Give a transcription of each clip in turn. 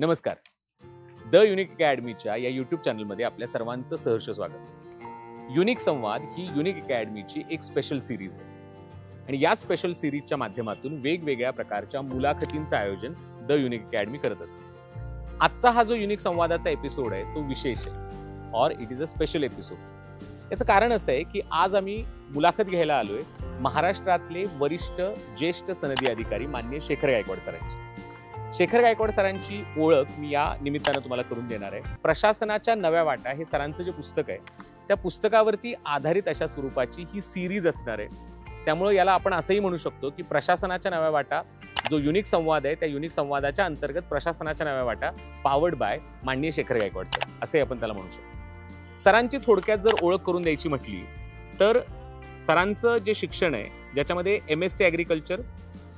नमस्कार. The unique अकॅडमीच्या या YouTube चॅनलमध्ये आपल्या सर्वांचं सहर्ष स्वागत. युनिक संवाद ही युनिक अकॅडमीची एक स्पेशल सिरीज आहे आणि या स्पेशल सिरीजच्या माध्यमातून वेगवेगळ्या प्रकारच्या मुलाखतींचं आयोजन द युनिक अकॅडमी करत असते. आजचा हा जो युनिक संवादाचा एपिसोड आहे तो विशेष आहे और it is a special episode. याचं कारण असं आहे की आज आम्ही मुलाखत घ्यायला आलोय महाराष्ट्रातले वरिष्ठ ज्येष्ठ सनदी अधिकारी माननीय शेखर गायकवाड सरांची. शेखर गायकवाड सरांची ओळख मी या निमित्तानं तुम्हाला करून देणार आहे. प्रशासनाच्या नव्या वाटा हे सरांचं जे पुस्तक आहे त्या पुस्तकावरती आधारित अशा स्वरूपाची ही सिरीज असणार आहे. त्यामुळे याला आपण असंही म्हणू शकतो की प्रशासनाच्या नव्या वाटा जो युनिक संवाद आहे त्या युनिक संवादाच्या अंतर्गत प्रशासनाच्या नव्या वाटा पावर्ड बाय माननीय शेखर गायकवाड सर असे आपण त्याला म्हणू शकतो. सरांची थोडक्यात जर ओळख करून द्यायची म्हटली तर सरांचं जे शिक्षण आहे ज्याच्यामध्ये MSc ॲग्रिकल्चर,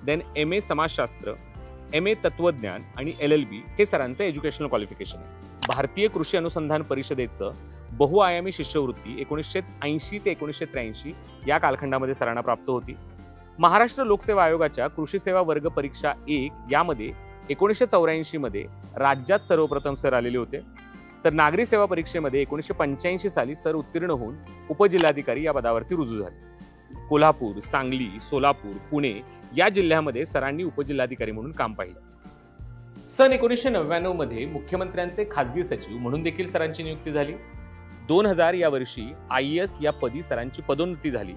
देन MA समाजशास्त्र, MA तत्वज्ञान आणि LLB हे सरांचं एज्युकेशनल क्वालिफिकेशन आहे. भारतीय कृषी अनुसंधान परिषदेचं बहुआयामी शिष्यवृत्ती 1980 ते 1983 या कालखंडामध्ये सरांना प्राप्त होती. महाराष्ट्र लोकसेवा आयोगाच्या कृषी सेवा वर्ग परीक्षा 1 यामध्ये 1984 मध्ये राज्यात सर्वप्रथम सर आलेले होते. तर नागरी सेवा परीक्षेमध्ये 1985 साली सर उत्तीर्ण होऊन उपजिल्हाधिकारी या पदावरती रुजू झाले. कोल्हापूर, सांगली, सोलापूर, पुणे या जिल्ह्यामध्ये सरांनी उपजिल्हाधिकारी म्हणून काम पाहिलं. सन 1999 मध्ये मुख्यमंत्र्यांचे खासगी सचिव म्हणून देखील सरांची नियुक्ती झाली. 2000 या वर्षी IAS या पदी सरांची पदोन्नती झाली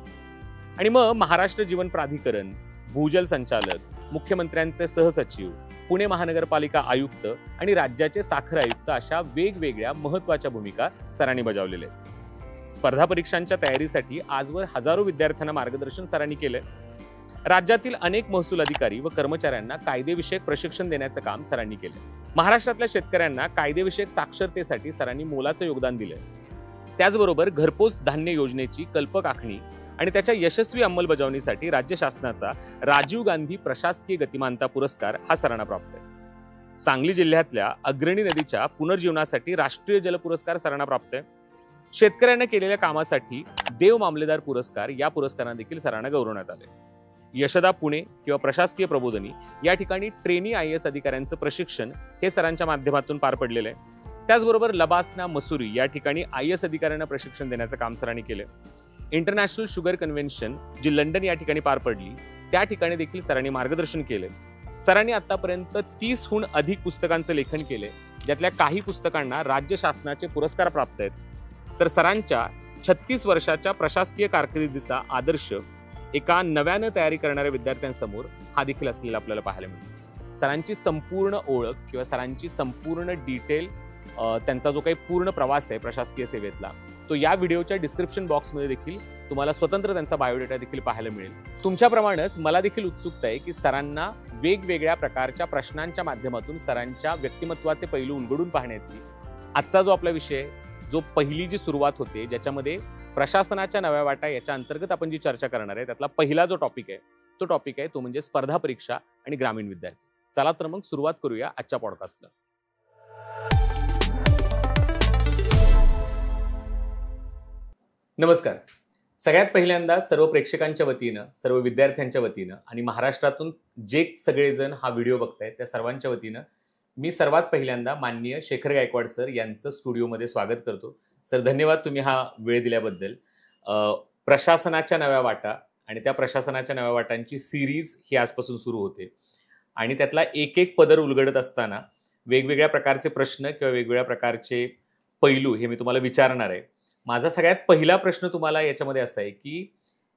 आणि मग महाराष्ट्र जीवन प्राधिकरण, भूजल संचालक, मुख्यमंत्र्यांचे सहसचिव, पुणे महानगरपालिका आयुक्त आणि राज्याचे साखर आयुक्त अशा वेगवेगळ्या महत्त्वाच्या भूमिका सरांनी बजावलेल्या आहेत. स्पर्धा परीक्षांच्या तयारीसाठी आजवर हजारो विद्यार्थ्यांना मार्गदर्शन सरांनी केलंय. राज्यातील अनेक महसूल अधिकारी व कर्मचाऱ्यांना कायदेविषयक प्रशिक्षण देण्याचं काम सरांनी केलं. महाराष्ट्रातल्या शेतकऱ्यांना कायदेविषयक साक्षरतेसाठी सरांनी मोलाचं योगदान दिलंय. त्याचबरोबर घरपोच धान्य योजनेची कल्पक आखणी आणि त्याच्या यशस्वी अंमलबजावणीसाठी राज्य शासनाचा राजीव गांधी प्रशासकीय गतिमानता पुरस्कार हा सरांना प्राप्त आहे. सांगली जिल्ह्यातल्या अग्रणी नदीच्या पुनर्जीवनासाठी राष्ट्रीय जल पुरस्कार सरांना प्राप्त आहे. शेतकऱ्यांना केलेल्या कामासाठी देव मामलेदार पुरस्कार या पुरस्कारांना देखील सरांना गौरवण्यात आले. यशदा पुणे किंवा प्रशासकीय प्रबोधिनी या ठिकाणी ट्रेनी IAS अधिकाऱ्यांचं प्रशिक्षण हे सरांच्या माध्यमातून पार पडलेलं आहे. त्याचबरोबर लबासना मसुरी या ठिकाणी IAS अधिकाऱ्यांना प्रशिक्षण देण्याचं काम सरांनी केलं. इंटरनॅशनल शुगर कन्व्हेन्शन जी लंडन या ठिकाणी पार पडली त्या ठिकाणी देखील सरांनी मार्गदर्शन केले. सरांनी आतापर्यंत 30हून अधिक पुस्तकांचं लेखन केले ज्यातल्या काही पुस्तकांना राज्य शासनाचे पुरस्कार प्राप्त आहेत. तर सरांच्या 36 वर्षाच्या प्रशासकीय कारकिर्दीचा आदर्श एका नव्यानं तयारी करणाऱ्या विद्यार्थ्यांसमोर हा देखील असलेला आपल्याला पाहायला मिळतो. सरांची संपूर्ण ओळख किंवा सरांची संपूर्ण डिटेल त्यांचा जो काही पूर्ण प्रवास आहे प्रशासकीय सेवेतला तो या व्हिडिओच्या डिस्क्रिप्शन बॉक्समध्ये देखील तुम्हाला स्वतंत्र त्यांचा बायोडेटा देखील पाहायला मिळेल. तुमच्याप्रमाणेच मला देखील उत्सुकता आहे की सरांना वेगवेगळ्या प्रकारच्या प्रश्नांच्या माध्यमातून सरांच्या व्यक्तिमत्वाचे पैलू उलगडून पाहण्याची आजचा जो आपला विषय जो पहिली जी सुरुवात होते ज्याच्यामध्ये प्रशासनाच्या नव्या वाटा याच्या अंतर्गत आपण जी चर्चा करणार आहे त्यातला पहिला जो टॉपिक आहे तो म्हणजे स्पर्धा परीक्षा आणि ग्रामीण विद्यार्थी. चला तर मग सुरुवात करूया आजच्या पॉडकास्टला. नमस्कार. सगळ्यात पहिल्यांदा सर्व प्रेक्षकांच्या वतीनं, सर्व विद्यार्थ्यांच्या वतीनं आणि महाराष्ट्रातून जे सगळेजण हा व्हिडिओ बघतायत त्या सर्वांच्या वतीनं मी सर्वात पहिल्यांदा माननीय शेखर गायकवाड सर यांचं स्टुडिओमध्ये स्वागत करतो. सर धन्यवाद तुम्ही हा वेळ दिल्याबद्दल. प्रशासनाच्या नव्या वाटा आणि त्या प्रशासनाच्या नव्या वाटांची सिरीज ही आजपासून सुरू होते आणि त्यातला एक एक पदर उलगडत असताना वेगवेगळ्या प्रकारचे प्रश्न किंवा वेगवेगळ्या प्रकारचे पैलू हे मी तुम्हाला विचारणार आहे. माझा सगळ्यात पहिला प्रश्न तुम्हाला याच्यामध्ये असा आहे की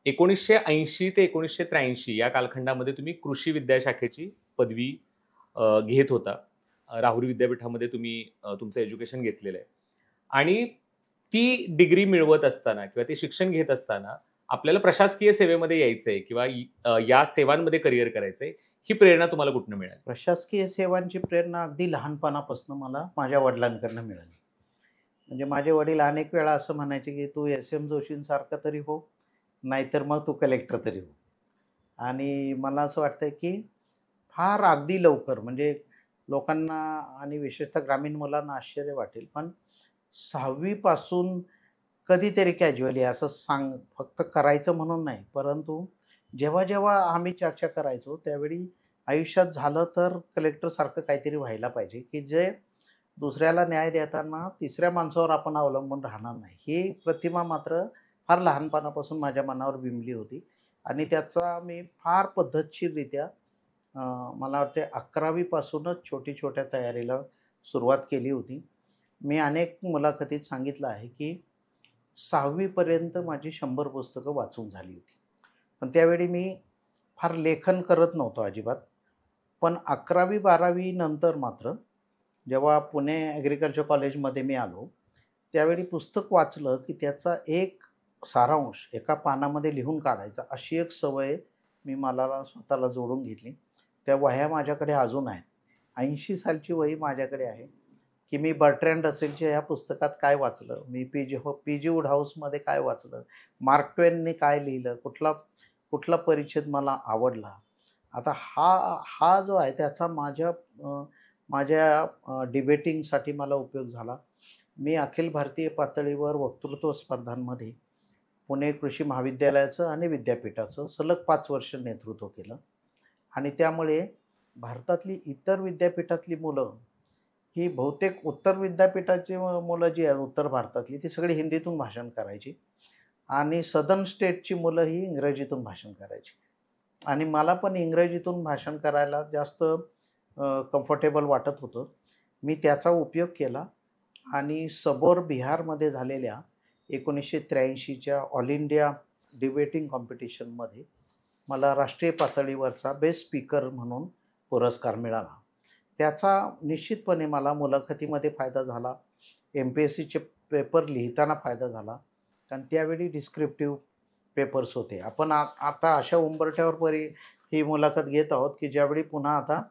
1980 ते 1983 या कालखंडामध्ये तुम्ही कृषी विद्याशाखेची पदवी घेत होता. राहुरी विद्यापीठामध्ये तुम्ही तुमचं एज्युकेशन घेतलेलं आहे आणि ती डिग्री मिळवत असताना किंवा ते शिक्षण घेत असताना आपल्याला प्रशासकीय सेवेमध्ये यायचंय किंवा या सेवांमध्ये करिअर करायचंय ही प्रेरणा तुम्हाला कुठनं मिळाली? प्रशासकीय सेवांची प्रेरणा अगदी लहानपणापासून मला माझ्या वडिलांकडनं मिळाली. म्हणजे माझे वडील अनेक वेळा असं म्हणायचे की तू SM जोशींसारखा तरी हो, नाहीतर मग तू कलेक्टर तरी हो. आणि मला असं वाटतं की फार अगदी लवकर म्हणजे लोकांना आणि विशेषतः ग्रामीण मुलांना आश्चर्य वाटेल पण 6वी पासून कधीतरी कॅज्युअली असं फक्त करायचं म्हणून नाही, परंतु जेव्हा जेव्हा आम्ही चर्चा करायचो त्यावेळी आयुष्यात झालं तर कलेक्टरसारखं काहीतरी व्हायला पाहिजे, की जे दुसऱ्याला न्याय देताना तिसऱ्या माणसावर आपण अवलंबून राहणार नाही. ही प्रतिमा मात्र फार लहानपणापासून माझ्या मनावर बिंबली होती आणि त्याचा मी फार पद्धतशीररित्या अ, मला वाटते 11वी पासूनच छोट्या तयारीला सुरुवात केली होती. मी अनेक मुलाखतीत सांगितलं आहे, की 6वी पर्यंत माझी 100 पुस्तकं वाचून झाली होती. पण त्यावेळी मी फार लेखन करत नव्हतो अजिबात. पण 11वी-12वी नंतर मात्र जेव्हा पुणे ॲग्रिकल्चर कॉलेजमध्ये मी आलो, त्यावेळी पुस्तक वाचलं, की त्याचा एक सारांश एका पानामध्ये लिहून काढायचा, अशी एक सवय मी मला स्वतःला जोडून घेतली. त्या वह्या माझ्याकडे अजून आहेत. 80 सालची वही माझ्याकडे आहे, की मी बर्ट्रँड रसेलच्या ह्या पुस्तकात काय वाचलं, मी पी.जी. वुडहाऊसमध्ये काय वाचलं, मार्क ट्वेनने काय लिहिलं, कुठला कुठला परिच्छेद मला आवडला. आता हा जो आहे त्याचा माझ्या डिबेटिंगसाठी मला उपयोग झाला. मी अखिल भारतीय पातळीवर वक्तृत्व स्पर्धांमध्ये पुणे कृषी महाविद्यालयाचं आणि विद्यापीठाचं सलग 5 वर्ष नेतृत्व केलं आणि त्यामुळे भारतातली इतर विद्यापीठातली मुलं ही बहुतेक उत्तर विद्यापीठाची मुलं जी आहेत उत्तर भारतातली ती सगळी हिंदीतून भाषण करायची आणि सदर्न स्टेटची मुलं ही इंग्रजीतून भाषण करायची आणि मला पण इंग्रजीतून भाषण करायला जास्त कम्फर्टेबल वाटत होतं. मी त्याचा उपयोग केला आणि सबोर बिहारमध्ये झालेल्या 1983च्या ऑल इंडिया डिबेटिंग कॉम्पिटिशनमध्ये मला राष्ट्रीय पातळीवरचा बेस्ट स्पीकर म्हणून पुरस्कार मिळाला. त्याचा निश्चितपणे मला मुलाखतीमध्ये फायदा झाला. MPSCचे पेपर लिहिताना फायदा झाला. कारण त्यावेळी डिस्क्रिप्टिव्ह पेपर्स होते. आपण आता अशा उंबरठ्यावर ही मुलाखत घेत आहोत, की ज्यावेळी पुन्हा आता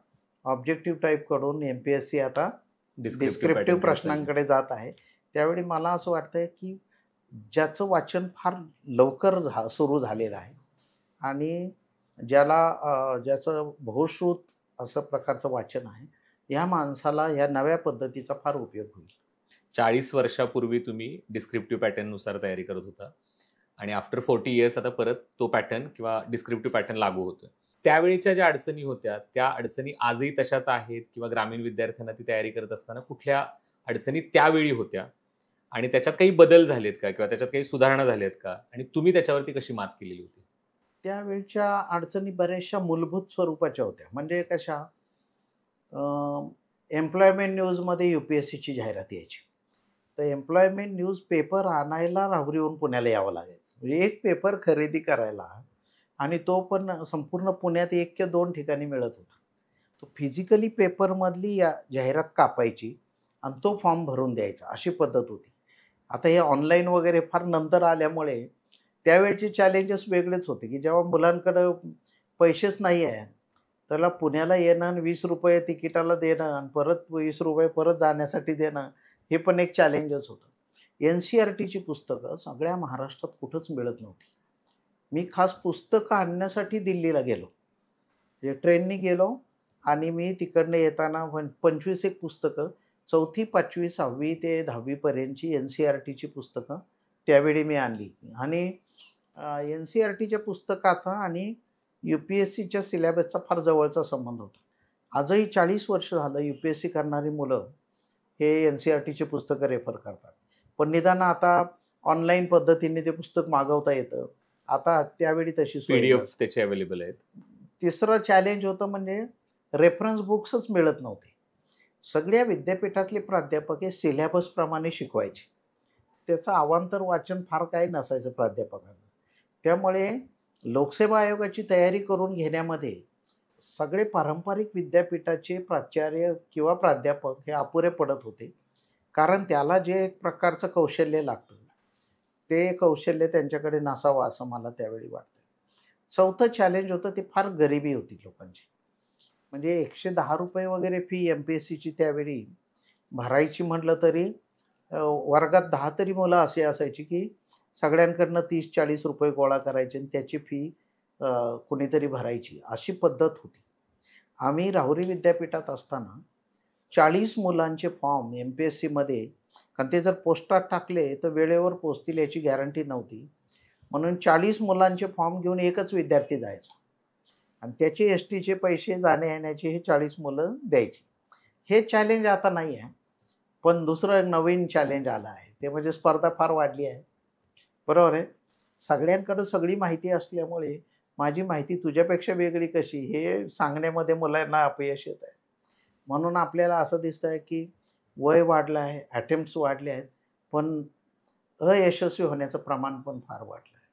ऑब्जेक्टिव्ह टाईपकडून MPSC आता डिस्क्रिप्टिव्ह प्रश्नांकडे जात आहे. त्यावेळी मला असं वाटतंय, की ज्याचं वाचन फार लवकर सुरू झालेलं आहे आणि ज्याचं बहुश्रुत असं प्रकारचं वाचन आहे, या माणसाला या नव्या पद्धतीचा फार उपयोग होईल. 40 वर्षापूर्वी तुम्ही डिस्क्रिप्टिव्ह पॅटर्ननुसार तयारी करत होता आणि आफ्टर 40 इयर्स आता परत तो पॅटर्न किंवा डिस्क्रिप्टिव्ह पॅटर्न लागू होतोय. त्यावेळीच्या ज्या अडचणी होत्या त्या अडचणी आजही तशाच आहेत किंवा ग्रामीण विद्यार्थ्यांना ती तयारी करत असताना कुठल्या अडचणी त्यावेळी होत्या आणि त्याच्यात काही बदल झालेत का किंवा त्याच्यात काही सुधारणा झाल्यात का आणि तुम्ही त्याच्यावरती कशी मात केलेली होती? त्यावेळच्या अडचणी बऱ्याचशा मूलभूत स्वरूपाच्या होत्या. म्हणजे कशा एम्प्लॉयमेंट न्यूजमध्ये UPSCची जाहिरात यायची. तर एम्प्लॉयमेंट न्यूज पेपर आणायला राहुरीहून पुण्याला यावं लागायचं. म्हणजे एक पेपर खरेदी करायला आणि तो पण संपूर्ण पुण्यात 1 किंवा 2 ठिकाणी मिळत होता. तो फिजिकली पेपरमधली जाहिरात कापायची आणि तो फॉर्म भरून द्यायचा, अशी पद्धत होती. आता हे ऑनलाईन वगैरे फार नंतर आल्यामुळे त्यावेळचे चॅलेंजेस वेगळेच होते, की जेव्हा मुलांकडं पैसेच नाही आहे, त्याला पुण्याला येणं आणि ₹20 तिकिटाला देणं आणि परत ₹20 परत जाण्यासाठी देणं, हे पण एक चॅलेंजच होतं. NCERTची पुस्तकं सगळ्या महाराष्ट्रात कुठंच मिळत नव्हती. मी खास पुस्तकं आणण्यासाठी दिल्लीला गेलो. म्हणजे ट्रेननी गेलो आणि मी तिकडनं येताना 25 एक पुस्तकं 4थी, 5वी, 6वी ते 10वी पर्यंतची NCERTची पुस्तकं त्यावेळी मी आणली आणि NCERTच्या पुस्तकाचा आणि UPSCच्या सिलेबसचा फार जवळचा संबंध होता. आजही 40 वर्ष झालं UPSC करणारी मुलं हे NCERTची पुस्तकं रेफर करतात. पण निदान आता ऑनलाईन पद्धतीने ते पुस्तक मागवता येतं. आता त्यावेळी तशी सोय PDF त्याचे अवेलेबल आहेत. तिसरं चॅलेंज होतं म्हणजे रेफरन्स बुक्सच मिळत नव्हते. सगळ्या विद्यापीठातले प्राध्यापक हे सिलेबसप्रमाणे शिकवायचे. त्याचं अवांतर वाचन फार काही नसायचं प्राध्यापकांना. त्यामुळे लोकसेवा आयोगाची तयारी करून घेण्यामध्ये सगळे पारंपरिक विद्यापीठाचे प्राचार्य किंवा प्राध्यापक हे अपुरे पडत होते. कारण त्याला जे एक प्रकारचं कौशल्य लागतं, ते कौशल्य त्यांच्याकडे नसावं असं मला त्यावेळी वाटतं. चौथं चॅलेंज होतं ते फार गरिबी होती लोकांची. म्हणजे ₹110 वगैरे फी MPSCची त्यावेळी भरायची म्हटलं तरी वर्गात 10 तरी मुलं अशी असायची की सगळ्यांकडनं ₹30-40 गोळा करायचे आणि त्याची फी कुणीतरी भरायची, अशी पद्धत होती. आम्ही राहुरी विद्यापीठात असताना 40 मुलांचे फॉर्म MPSCमध्ये, कारण ते जर पोस्टात टाकले तर वेळेवर पोचतील याची गॅरंटी नव्हती. म्हणून 40 मुलांचे फॉर्म घेऊन एकच विद्यार्थी जायचा. आणि त्याचे एस टीचे पैसे जाण्या येण्याचे हे 40 मुलं द्यायची. हे चॅलेंज आता नाही आहे. पण दुसरं नवीन चॅलेंज आलं आहे ते म्हणजे स्पर्धा फार वाढली आहे. बरोबर आहे. सगळ्यांकडे सगळी माहिती असल्यामुळे माझी माहिती तुझ्यापेक्षा वेगळी कशी हे सांगण्यामध्ये मुलांना अपयश येत आहे. म्हणून आपल्याला असं दिसतं आहे की वय वाढलं आहे, अटेम्प्ट्स वाढले आहेत, पण अयशस्वी होण्याचं प्रमाण पण फार वाढलं आहे.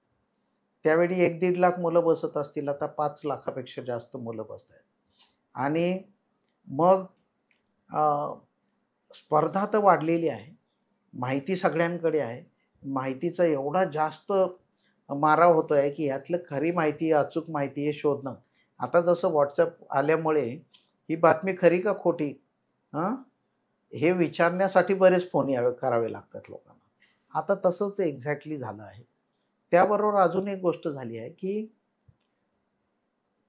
त्यावेळी 1-1.5 लाख मुलं बसत असतील, आता 5 लाखापेक्षा जास्त मुलं बसत आहेत. आणि मग स्पर्धा तर वाढलेली आहे, माहिती सगळ्यांकडे आहे. माहितीचा एवढा जास्त मारा होतो आहे की यातलं खरी माहिती, अचूक माहिती हे शोधणं. आता जसं WhatsApp आल्यामुळे ही बातमी खरी का खोटी हां, हे विचारण्यासाठी बरेच फोन करावे लागतात लोकांना. आता तसंच एक्झॅक्टली झालं आहे. त्याबरोबर अजून एक गोष्ट झाली आहे की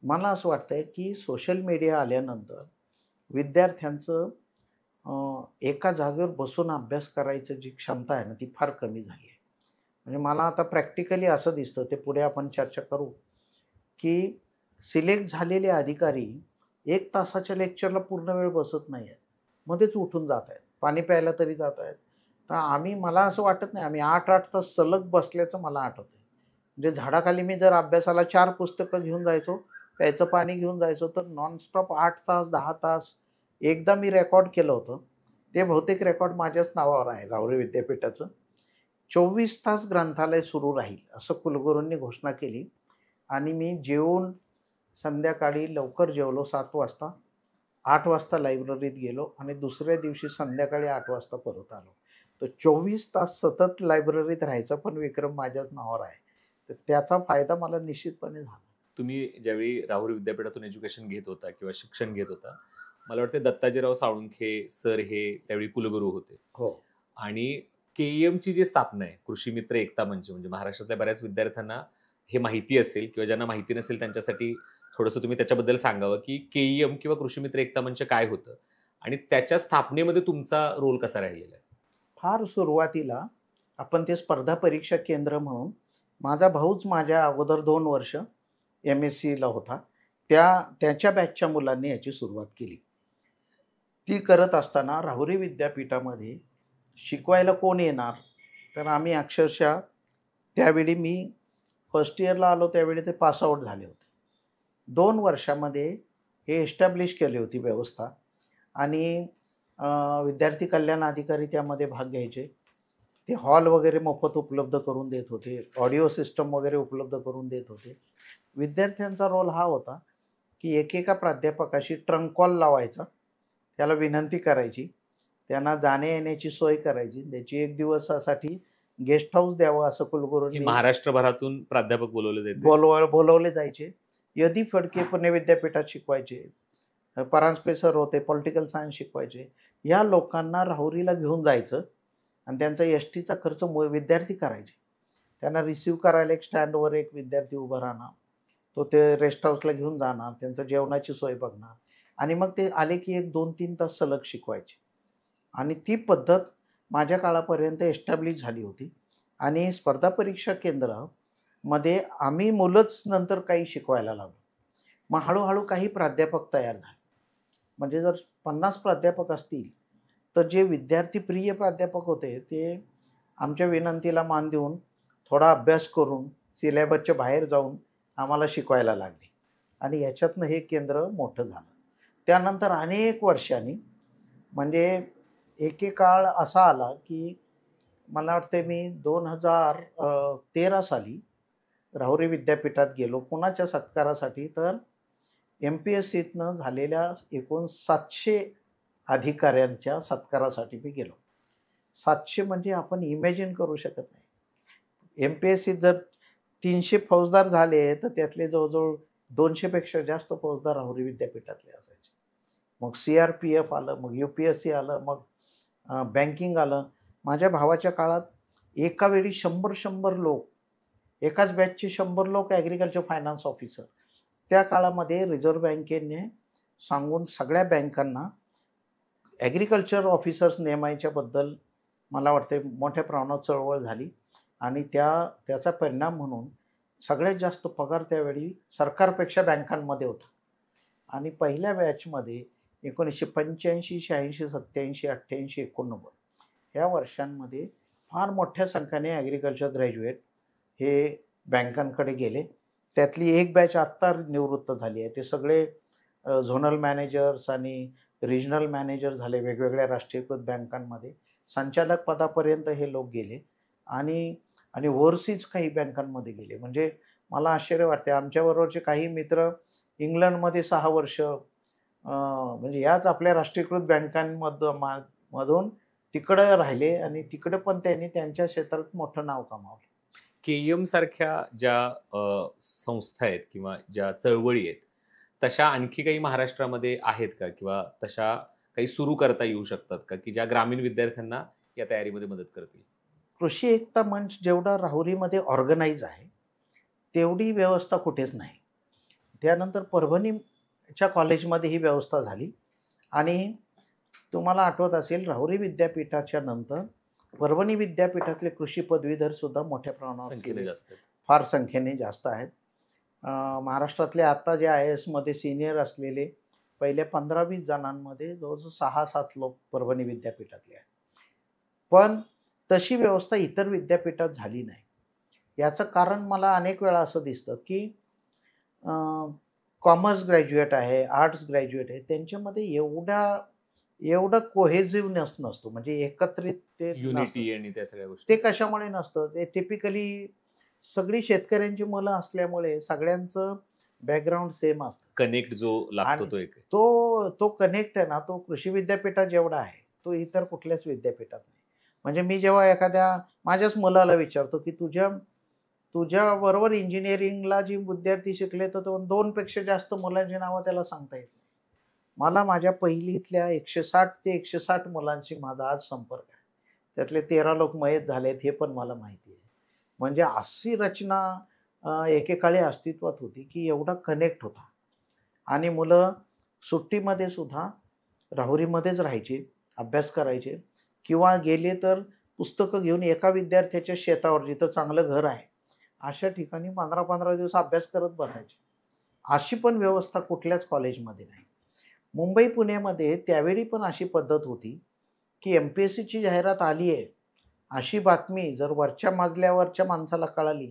मला असं वाटतंय की सोशल मीडिया आल्यानंतर विद्यार्थ्यांचं एका जागेवर बसून अभ्यास करायची जी क्षमता आहे ना, ती फार कमी झाली आहे. म्हणजे मला आता प्रॅक्टिकली असं दिसतं, ते पुढे आपण चर्चा करू, की सिलेक्ट झालेले अधिकारी 1 तासाच्या लेक्चरला पूर्ण वेळ बसत नाही आहेत. मध्येच उठून जात आहेत. पाणी प्यायला तरी जात आहेत. तर मला असं वाटत नाही, आम्ही 8-8 तास सलग बसल्याचं मला आठवतंय. म्हणजे झाडाखाली मी जर अभ्यासाला 4 पुस्तकं घेऊन जायचो, प्यायचं पाणी घेऊन जायचो, तर नॉनस्टॉप 8 तास, 10 तास एकदा मी रेकॉर्ड केलं होतं. ते बहुतेक रेकॉर्ड माझ्याच नावावर आहे, राहुरी विद्यापीठाचं. 24 तास ग्रंथालय सुरू राहील असं कुलगुरूंनी घोषणा केली. आणि मी जेवून संध्याकाळी लवकर जेवलो 7 वाजता. 8 वाजता लायब्ररीत गेलो आणि दुसऱ्या दिवशी संध्याकाळी 8 वाजता परत आलो. तर 24 तास सतत लायब्ररीत राहायचा पण विक्रम माझ्याच नावावर आहे. तर त्याचा फायदा मला निश्चितपणे झाला. तुम्ही ज्यावेळी राहुरी विद्यापीठातून एज्युकेशन घेत होता किंवा शिक्षण घेत होता, मला वाटतं दत्ताजीराव साळुंखे सर हे त्यावेळी कुलगुरू होते. हो. आणि केईएमची जी स्थापना आहे, कृषी मित्र एकता मंच, म्हणजे महाराष्ट्रातल्या बऱ्याच विद्यार्थ्यांना हे माहिती असेल किंवा ज्यांना माहिती नसेल त्यांच्यासाठी थोडंसं तुम्ही त्याच्याबद्दल सांगावं की केईएम किंवा कृषी मित्र एकता मंच काय होतं आणि त्याच्या स्थापनेमध्ये तुमचा रोल कसा राहिलेला आहे? फार सुरुवातीला आपण ते स्पर्धा परीक्षा केंद्र म्हणून, माझा भाऊच माझ्या अगोदर 2 वर्ष MSc ला होता. त्याच्या बॅचच्या मुलांनी याची सुरुवात केली. ती करत असताना राहुरी विद्यापीठामध्ये शिकवायला कोण येणार, तर आम्ही अक्षरशः त्यावेळी मी फर्स्ट इयरला आलो त्यावेळी ते पास आउट झाले होते. 2 वर्षामध्ये हे एस्टॅब्लिश केली होती व्यवस्था. आणि विद्यार्थी कल्याण अधिकारी त्यामध्ये भाग घ्यायचे. ते हॉल वगैरे मोफत उपलब्ध करून देत होते, ऑडिओ सिस्टम वगैरे उपलब्ध करून देत होते. विद्यार्थ्यांचा रोल हा होता की एकेका प्राध्यापकाशी ट्रंक कॉल लावायचा, त्याला विनंती करायची, त्यांना जाण्या येण्याची सोय करायची, त्याची 1 दिवसासाठी गेस्ट हाऊस द्यावं असं कुलगुरूंनी. महाराष्ट्रभरातून प्राध्यापक बोलवले जायचे. बोलवले जायचे. यदी फडके पुणे विद्यापीठात शिकवायचे, परांजपे सर होते, पॉलिटिकल सायन्स शिकवायचे. या लोकांना राहुरीला घेऊन जायचं आणि त्यांचा एसटीचा खर्च विद्यार्थी करायचे. त्यांना रिसीव्ह करायला एक स्टँडवर एक विद्यार्थी उभा राहणार, तो ते रेस्ट हाऊसला घेऊन जाणार, त्यांचं जेवणाची सोय बघणार आणि मग ते आले की 1-2-3 तास सलग शिकवायचे. आणि ती पद्धत माझ्या काळापर्यंत एस्टॅब्लिश झाली होती. आणि स्पर्धा परीक्षा केंद्रामध्ये आम्ही मुलंच नंतर काही शिकवायला लागलो. मग हळूहळू काही प्राध्यापक तयार झाले. म्हणजे जर 50 प्राध्यापक असतील तर जे विद्यार्थी प्रिय प्राध्यापक होते ते आमच्या विनंतीला मान देऊन थोडा अभ्यास करून सिलेबसच्या बाहेर जाऊन आम्हाला शिकवायला लागले. आणि याच्यातनं हे केंद्र मोठं झालं. त्यानंतर अनेक वर्षांनी म्हणजे एकेकाळ असा आला की मला वाटते मी 2013 साली राहुरी विद्यापीठात गेलो कुणाच्या सत्कारासाठी, तर MPSCतनं झालेल्या एकूण 700 अधिकाऱ्यांच्या सत्कारासाठी मी गेलो. 700 म्हणजे आपण इमॅजिन करू शकत नाही. MPSCत जर 300 फौजदार झाले तर त्यातले जवळजवळ 200 पेक्षा जास्त फौजदार राहुरी विद्यापीठातले असायचे. मग CRPF आलं, मग UPSC आलं, मग बँकिंग आलं. माझ्या भावाच्या काळात एका वेळी 100 लोक, एकाच बॅचचे 100 लोक ॲग्रिकल्चर फायनान्स ऑफिसर. त्या काळामध्ये रिझर्व्ह बँकेने सांगून सगळ्या बँकांना ॲग्रिकल्चर ऑफिसर्स नेमायच्याबद्दल मला वाटते मोठ्या प्रमाणात चळवळ झाली. आणि त्याचा परिणाम म्हणून सगळ्यात जास्त पगार त्यावेळी सरकारपेक्षा बँकांमध्ये होता. आणि पहिल्या बॅचमध्ये 1985, 86, 87, 88, 89 या वर्षांमध्ये फार मोठ्या संख्येने ॲग्रिकल्चर ग्रॅज्युएट हे बँकांकडे गेले. त्यातली एक बॅच आत्ता निवृत्त झाली आहे. ते सगळे झोनल मॅनेजर्स आणि रिजनल मॅनेजर झाले वेगवेगळ्या राष्ट्रीयकृत बँकांमध्ये. संचालक पदापर्यंत हे लोक गेले आणि आणि ओव्हरसीज काही बँकांमध्ये गेले. म्हणजे मला आश्चर्य वाटते, आमच्याबरोबरचे काही मित्र इंग्लंडमध्ये 6 वर्ष म्हणजे याच आपल्या राष्ट्रीयकृत बँकांमधून तिकडं राहिले आणि तिकडे पण त्यांनी त्यांच्या क्षेत्रात मोठं नाव कमावलं. केईएम सारख्या ज्या संस्था आहेत किंवा ज्या चळवळी आहेत, तशा आणखी काही महाराष्ट्रामध्ये आहेत का, किंवा तशा काही सुरू करता येऊ शकतात का, की ज्या ग्रामीण विद्यार्थ्यांना या तयारीमध्ये मदत करतील? कृषी एकता मंच जेवढा राहुरीमध्ये ऑर्गनाईज आहे तेवढी व्यवस्था कुठेच नाही. त्यानंतर परभणीच्या कॉलेजमध्ये ही व्यवस्था झाली आणि तुम्हाला आठवत असेल राहुरी विद्यापीठाच्या नंतर परभणी विद्यापीठातले कृषी पदवीधर सुद्धा मोठ्या प्रमाणावर संख्येने जास्त आहेत. फार संख्येने जास्त आहेत. महाराष्ट्रातले आता जे IAS मध्ये सिनियर असलेले पहिल्या 15-20 जणांमध्ये जवळजवळ 6-7 लोक परभणी विद्यापीठातले आहेत. पण तशी व्यवस्था इतर विद्यापीठात झाली नाही. याचं कारण मला अनेक वेळा असं दिसतं की कॉमर्स ग्रॅज्युएट आहे, आर्ट्स ग्रॅज्युएट आहे, त्यांच्यामध्ये एवढं कोहेजिव्हनेस नसतो. म्हणजे एकत्रित ते युनिटी आणि त्या सगळ्या गोष्टी. ते कशामुळे नसतं? ते टिपिकली सगळी शेतकऱ्यांची मुलं असल्यामुळे सगळ्यांचं बॅकग्राऊंड सेम असतं. कनेक्ट जो लागतो आणि तो एक. तो कनेक्ट आहे ना, तो कृषी विद्यापीठात जेवढा आहे तो इतर कुठल्याच विद्यापीठात नाही. म्हणजे मी जेव्हा एखाद्या माझ्याच मुलाला विचारतो की तुझ्या बरोबर इंजिनिअरिंगला जी विद्यार्थी शिकले तर 2 पेक्षा जास्त मुलांची नावं त्याला सांगता येत नाही. मला माझ्या पहिलीतल्या 160 ते 160 मुलांशी माझा आज संपर्क आहे. त्यातले 13 लोक मयत झालेत हे पण मला माहिती आहे. म्हणजे अशी रचना एकेकाळी अस्तित्वात होती की एवढा कनेक्ट होता. आणि मुलं सुट्टीमध्ये सुद्धा राहुरीमध्येच राहायचे, अभ्यास करायचे किंवा गेले तर पुस्तकं घेऊन एका विद्यार्थ्याच्या शेतावर जिथं चांगलं घर आहे अशा ठिकाणी 15-15 दिवस अभ्यास करत बसायचे. अशी पण व्यवस्था कुठल्याच कॉलेजमध्ये नाही. मुंबई पुण्यामध्ये त्यावेळी पण अशी पद्धत होती की MPSCची जाहिरात आली आहे अशी बातमी जर वरच्या मजल्यावरच्या माणसाला कळाली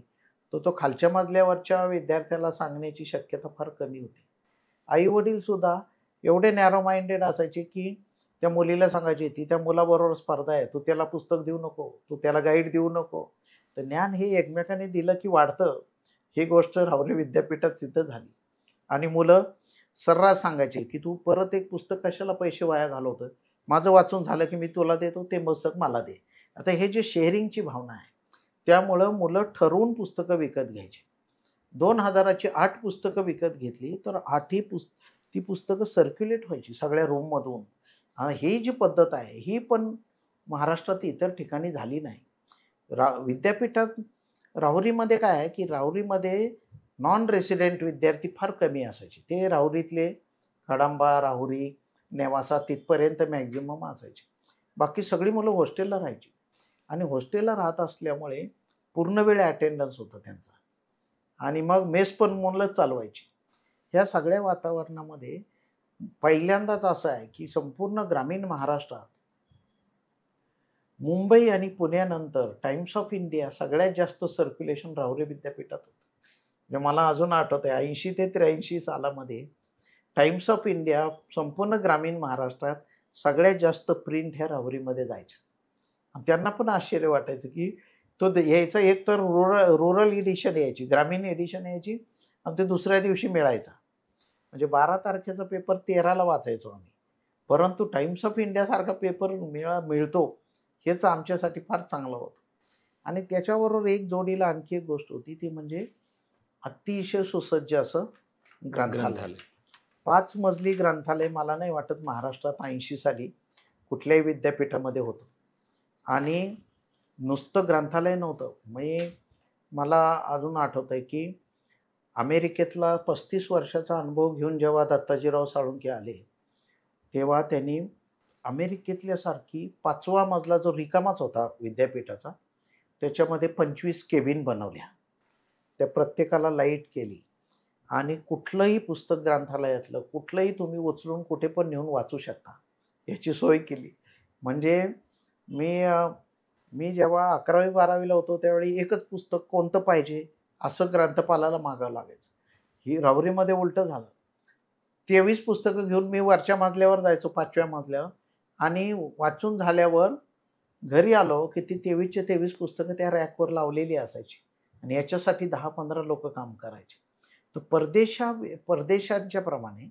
तर तो खालच्या मजल्यावरच्या विद्यार्थ्याला सांगण्याची शक्यता फार कमी होती. आई वडील सुद्धा एवढे नॅरो माइंडेड असायचे की त्या मुलीला सांगायची ती त्या मुलाबरोबर स्पर्धा आहे, तू त्याला पुस्तक देऊ नको, तू त्याला गाईड देऊ नको. तर ज्ञान हे एकमेकाने दिलं की वाढतं, ही गोष्ट राहुरी विद्यापीठात सिद्ध झाली. आणि मुलं सर्रास सांगायचे की तू परत एक पुस्तक कशाला पैसे वाया घालवतोय, माझं वाचून झालं की मी तुला देतो, ते पुस्तक मला दे. आता हे जे शेअरिंगची भावना आहे त्यामुळं मुलं ठरवून पुस्तकं विकत घ्यायची. 2000ची 8 पुस्तकं विकत घेतली तर 8ही ती पुस्तकं सर्क्युलेट व्हायची सगळ्या रूममधून. ही जी पद्धत आहे ही पण महाराष्ट्रात इतर ठिकाणी झाली नाही. विद्यापीठात राहुरीमध्ये काय आहे की राहुरीमध्ये नॉन रेसिडेंट विद्यार्थी फार कमी असायचे. ते राहुरीतले कडांबा, राहुरी, नेवासा तिथपर्यंत मॅक्झिमम असायचे. बाकी सगळी मुलं हॉस्टेलला राहायची आणि हॉस्टेलला राहत असल्यामुळे पूर्ण वेळ अटेंडन्स होतं त्यांचा आणि मग मेस पण मुलं चालवायची. ह्या सगळ्या वातावरणामध्ये पहिल्यांदाच असं आहे की संपूर्ण ग्रामीण महाराष्ट्रात मुंबई आणि पुण्यानंतर टाइम्स ऑफ इंडिया सगळ्यात जास्त सर्क्युलेशन राहुरी विद्यापीठात होतं. म्हणजे मला अजून आठवतं आहे 80 ते 83 सालामध्ये टाइम्स ऑफ इंडिया संपूर्ण ग्रामीण महाराष्ट्रात सगळ्यात जास्त प्रिंट ह्या राहुरीमध्ये जायच्या. त्यांना पण आश्चर्य वाटायचं की तो यायचा, एक तर रुरल एडिशन यायची, ग्रामीण एडिशन यायची आणि ते दुसऱ्या दिवशी मिळायचा. म्हणजे 12 तारखेचा पेपर 13ला वाचायचो आम्ही. परंतु टाइम्स ऑफ इंडियासारखा पेपर मिळतो हेच आमच्यासाठी फार चांगलं होतं. आणि त्याच्याबरोबर एक जोडीला आणखी एक गोष्ट होती ती म्हणजे अतिशय सुसज्ज असं ग्रंथालय. 5 मजली ग्रंथालय मला नाही वाटत महाराष्ट्रात 80 साली कुठल्याही विद्यापीठामध्ये होतं. आणि नुसतं ग्रंथालय नव्हतं. मला अजून आठवतं आहे की अमेरिकेतला 35 वर्षाचा अनुभव घेऊन जेव्हा दत्ताजीराव साळुंखे आले तेव्हा त्यांनी अमेरिकेतल्यासारखी 5वा मजला जो रिकामाच होता विद्यापीठाचा त्याच्यामध्ये 25 केबिन बनवल्या त्या प्रत्येकाला लाईट केली आणि कुठलंही पुस्तक ग्रंथालयातलं कुठलंही तुम्ही उचलून कुठे पण नेऊन वाचू शकता याची सोय केली. म्हणजे मी मी जेव्हा 11वी-12वीला होतो त्यावेळी एकच पुस्तक कोणतं पाहिजे असं ग्रंथपालाला मागावं लागायचं. ही राहुरीमध्ये उलटं झालं. 23 पुस्तकं घेऊन मी वरच्या मजल्यावर जायचो, 5व्या मजल्यावर, आणि वाचून झाल्यावर घरी आलो की ती 23च्या 23 पुस्तकं त्या रॅकवर लावलेली असायची आणि याच्यासाठी 10-15 लोक काम करायचे. तर परदेशांच्या प्रमाणे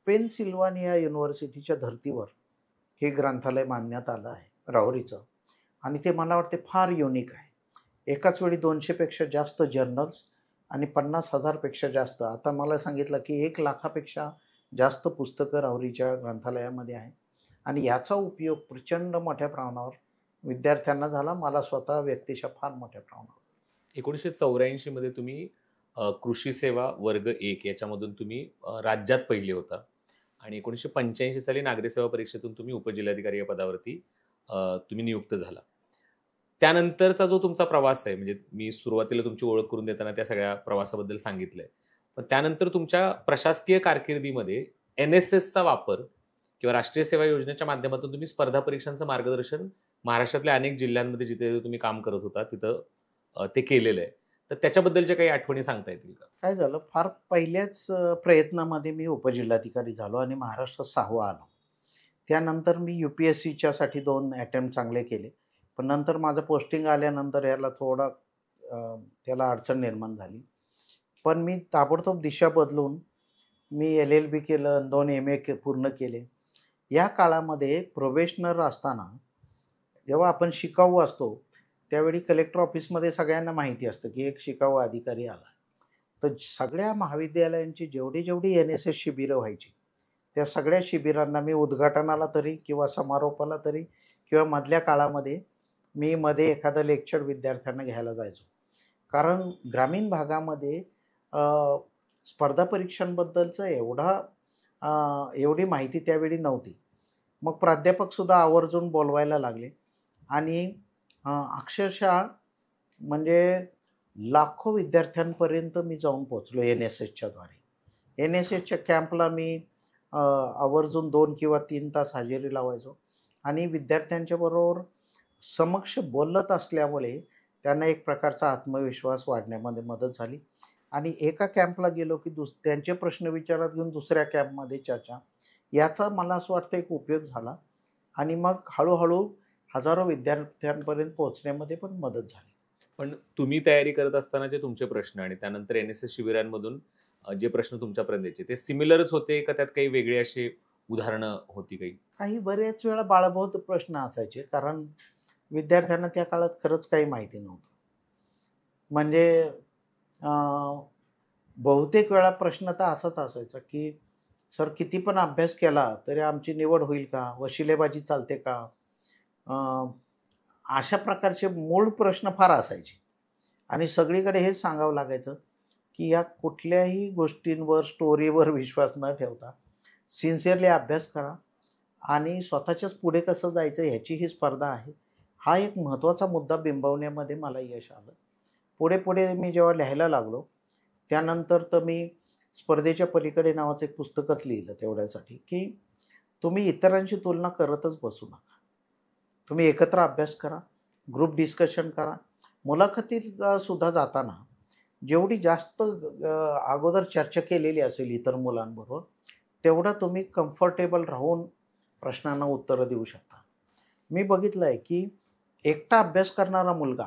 पेनसिल्वानिया युनिव्हर्सिटीच्या धर्तीवर हे ग्रंथालय मानण्यात आलं आहे राहुरीचं, आणि ते मला वाटते फार युनिक आहे. एकाच वेळी 200 पेक्षा जास्त जर्नल्स आणि 50,000 पेक्षा जास्त, आता मला सांगितलं की 1 लाखापेक्षा जास्त पुस्तकं राहुरीच्या ग्रंथालयामध्ये आहे आणि याचा उपयोग प्रचंड मोठ्या प्रमाणावर विद्यार्थ्यांना झाला. मला स्वतः व्यक्तिशः फार मोठ्या प्रमाणावर. 1984 मध्ये तुम्ही कृषी सेवा वर्ग 1 याच्यामधून तुम्ही राज्यात पहिले होता आणि 1985 साली नागरी सेवा परीक्षेतून तुम्ही उपजिल्हाधिकारी या पदावरती तुम्ही नियुक्त झाला. त्यानंतरचा जो तुमचा प्रवास आहे, म्हणजे मी सुरुवातीला तुमची ओळख करून देताना त्या सगळ्या प्रवासाबद्दल सांगितलंय, पण त्यानंतर तुमच्या प्रशासकीय कारकिर्दीमध्ये NSSचा वापर किंवा राष्ट्रीय सेवा योजनेच्या माध्यमातून तुम्ही स्पर्धा परीक्षांचं मार्गदर्शन महाराष्ट्रातल्या अनेक जिल्ह्यांमध्ये जिथे तुम्ही काम करत होता तिथं ते केलेलं आहे. तर त्याच्याबद्दलच्या काही आठवणी सांगता येतील का? काय झालं, फार पहिल्याच प्रयत्नामध्ये मी उपजिल्हाधिकारी झालो आणि महाराष्ट्रात 6वा आलो. त्यानंतर मी UPSCच्या साठी 2 अटेम्प्ट चांगले केले, पण नंतर माझं पोस्टिंग आल्यानंतर याला थोडा त्याला अडचण निर्माण झाली. पण मी ताबडतोब दिशा बदलून मी LLB केलं, 2 MA पूर्ण केले. या काळामध्ये प्रोबेशनर असताना जेव्हा आपण शिकाऊ असतो त्यावेळी कलेक्टर ऑफिसमध्ये सगळ्यांना माहिती असतं की एक शिकाऊ अधिकारी आला. तर सगळ्या महाविद्यालयांची जेवढी NSS शिबिरं व्हायची त्या सगळ्या शिबिरांना मी उद्घाटनाला तरी किंवा समारोपाला तरी किंवा मधल्या काळामध्ये मी मध्ये एखादं लेक्चर विद्यार्थ्यांना घ्यायला जायचो. कारण ग्रामीण भागामध्ये स्पर्धा परीक्षांबद्दलचं एवढी माहिती त्यावेळी नव्हती. मग प्राध्यापकसुद्धा आवर्जून बोलवायला लागले आणि अक्षरशः म्हणजे लाखो विद्यार्थ्यांपर्यंत मी जाऊन पोचलो NSSच्या द्वारे. NSSच्या कॅम्पला मी आवर्जून 2 किंवा 3 तास हजेरी लावायचो आणि विद्यार्थ्यांच्या बरोबर समक्ष बोलत असल्यामुळे त्यांना एक प्रकारचा आत्मविश्वास वाढण्यामध्ये मदत झाली आणि एका कॅम्पला गेलो की त्यांचे प्रश्न विचारात घेऊन दुसऱ्या कॅम्पमध्ये चर्चा, याचा मला असं वाटतं एक उपयोग झाला आणि मग हळूहळू हजारो विद्यार्थ्यांपर्यंत पोहोचण्यामध्ये पण मदत झाली. पण तुम्ही तयारी करत असतानाचे तुमचे प्रश्न आणि त्यानंतर NSS शिबिरांमधून जे प्रश्न तुमच्यापर्यंत यायचे ते सिमिलरच होते का त्यात काही वेगळे असे उदाहरणं होती? काही बरेच वेळा बाळबोध प्रश्न असायचे, कारण विद्यार्थ्यांना त्या काळात खरंच काही माहिती नव्हतं. म्हणजे बहुतेक वेळा प्रश्न तर असाच असायचा की सर किती पण अभ्यास केला तरी आमची निवड होईल का, वशिलेबाजी चालते का, अशा प्रकारचे मूळ प्रश्न फार असायचे आणि सगळीकडे हेच सांगावं लागायचं की या कुठल्याही गोष्टींवर स्टोरीवर विश्वास न ठेवता सिन्सिअरली अभ्यास करा आणि स्वतःच्याच पुढे कसं जायचं ह्याची ही स्पर्धा आहे. हा एक महत्त्वाचा मुद्दा बिंबवण्यामध्ये मला यश आलं. पुढे मी जेव्हा लिहायला लागलो त्यानंतर तर मी स्पर्धेच्या पलीकडे नावाचं एक पुस्तकच लिहिलं तेवढ्यासाठी की तुम्ही इतरांशी तुलना करतच बसू नका. तुम्ही एकत्र अभ्यास करा, ग्रुप डिस्कशन करा. मुलाखतीत सुद्धा जाताना जेवढी जास्त अगोदर चर्चा केलेली असेल इतर मुलांबरोबर तेवढं तुम्ही कम्फर्टेबल राहून प्रश्नांना उत्तरं देऊ शकता. मी बघितलं आहे की एकटा अभ्यास करणारा मुलगा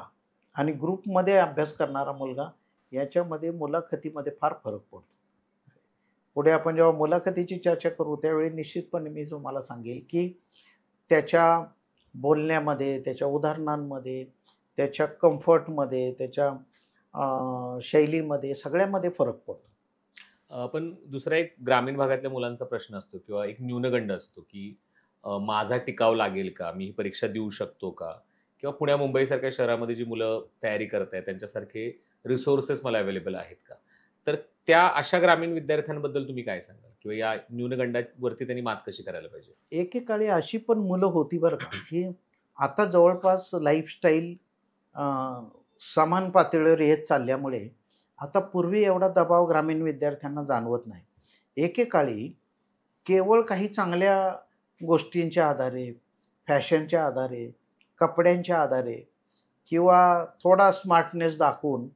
आणि ग्रुपमध्ये अभ्यास करणारा मुलगा याच्यामध्ये मुलाखतीमध्ये फार फरक पडतो. पुढे आपण जेव्हा मुलाखतीची चर्चा करू त्यावेळी निश्चितपणे मी तुम्हाला सांगेल की त्याच्या बोलण्यामध्ये, त्याच्या उदाहरणांमध्ये, त्याच्या कम्फर्टमध्ये, त्याच्या शैलीमध्ये सगळ्यामध्ये फरक पडतो. पण दुसरा एक ग्रामीण भागातल्या मुलांचा प्रश्न असतो किंवा एक न्यूनगंड असतो की माझा टिकाव लागेल का, मी ही परीक्षा देऊ शकतो का, किंवा पुण्या मुंबईसारख्या शहरामध्ये जी मुलं तयारी करतायत त्यांच्यासारखे रिसोर्सेस मला अवेलेबल आहेत का. तर त्या अशा ग्रामीण विद्यार्थ्यांबद्दल तुम्ही काय सांगाल किंवा या न्यूनगंडावरती त्यांनी मात कशी करायला पाहिजे? एकेकाळी अशी पण मुलं होती बरं का की आता जवळपास लाईफस्टाईल समान पातळीवर येत चालल्यामुळे आता पूर्वी एवढा दबाव ग्रामीण विद्यार्थ्यांना जाणवत नाही. एकेकाळी केवळ काही चांगल्या गोष्टींच्या आधारे, फॅशनच्या आधारे, कपड्यांच्या आधारे किंवा थोडा स्मार्टनेस दाखवून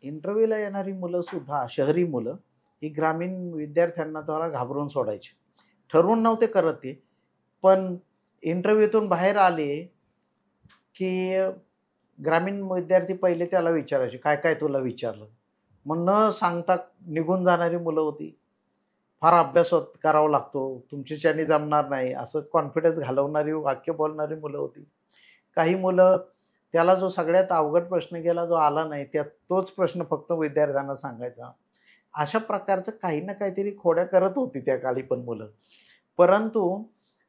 इंटरव्ह्यूला येणारी मुलंसुद्धा, शहरी मुलं, ही ग्रामीण विद्यार्थ्यांना जरा घाबरून सोडायची. ठरवून नव्हते करत ते, पण इंटरव्ह्यूतून बाहेर आले की ग्रामीण विद्यार्थी पहिले त्याला विचारायचे, काय काय तुला विचारलं? मग न सांगता निघून जाणारी मुलं होती. फार अभ्यास करावा लागतो, तुमच्याच्याने जमणार नाही, असं कॉन्फिडन्स घालवणारी वाक्य बोलणारी मुलं होती. काही मुलं त्याला जो सगळ्यात अवघड प्रश्न गेला, जो आला नाही, त्यात तोच प्रश्न फक्त विद्यार्थ्यांना सांगायचा. अशा प्रकारचं काही ना काहीतरी खोड्या करत होती त्या काळी पण मुलं. परंतु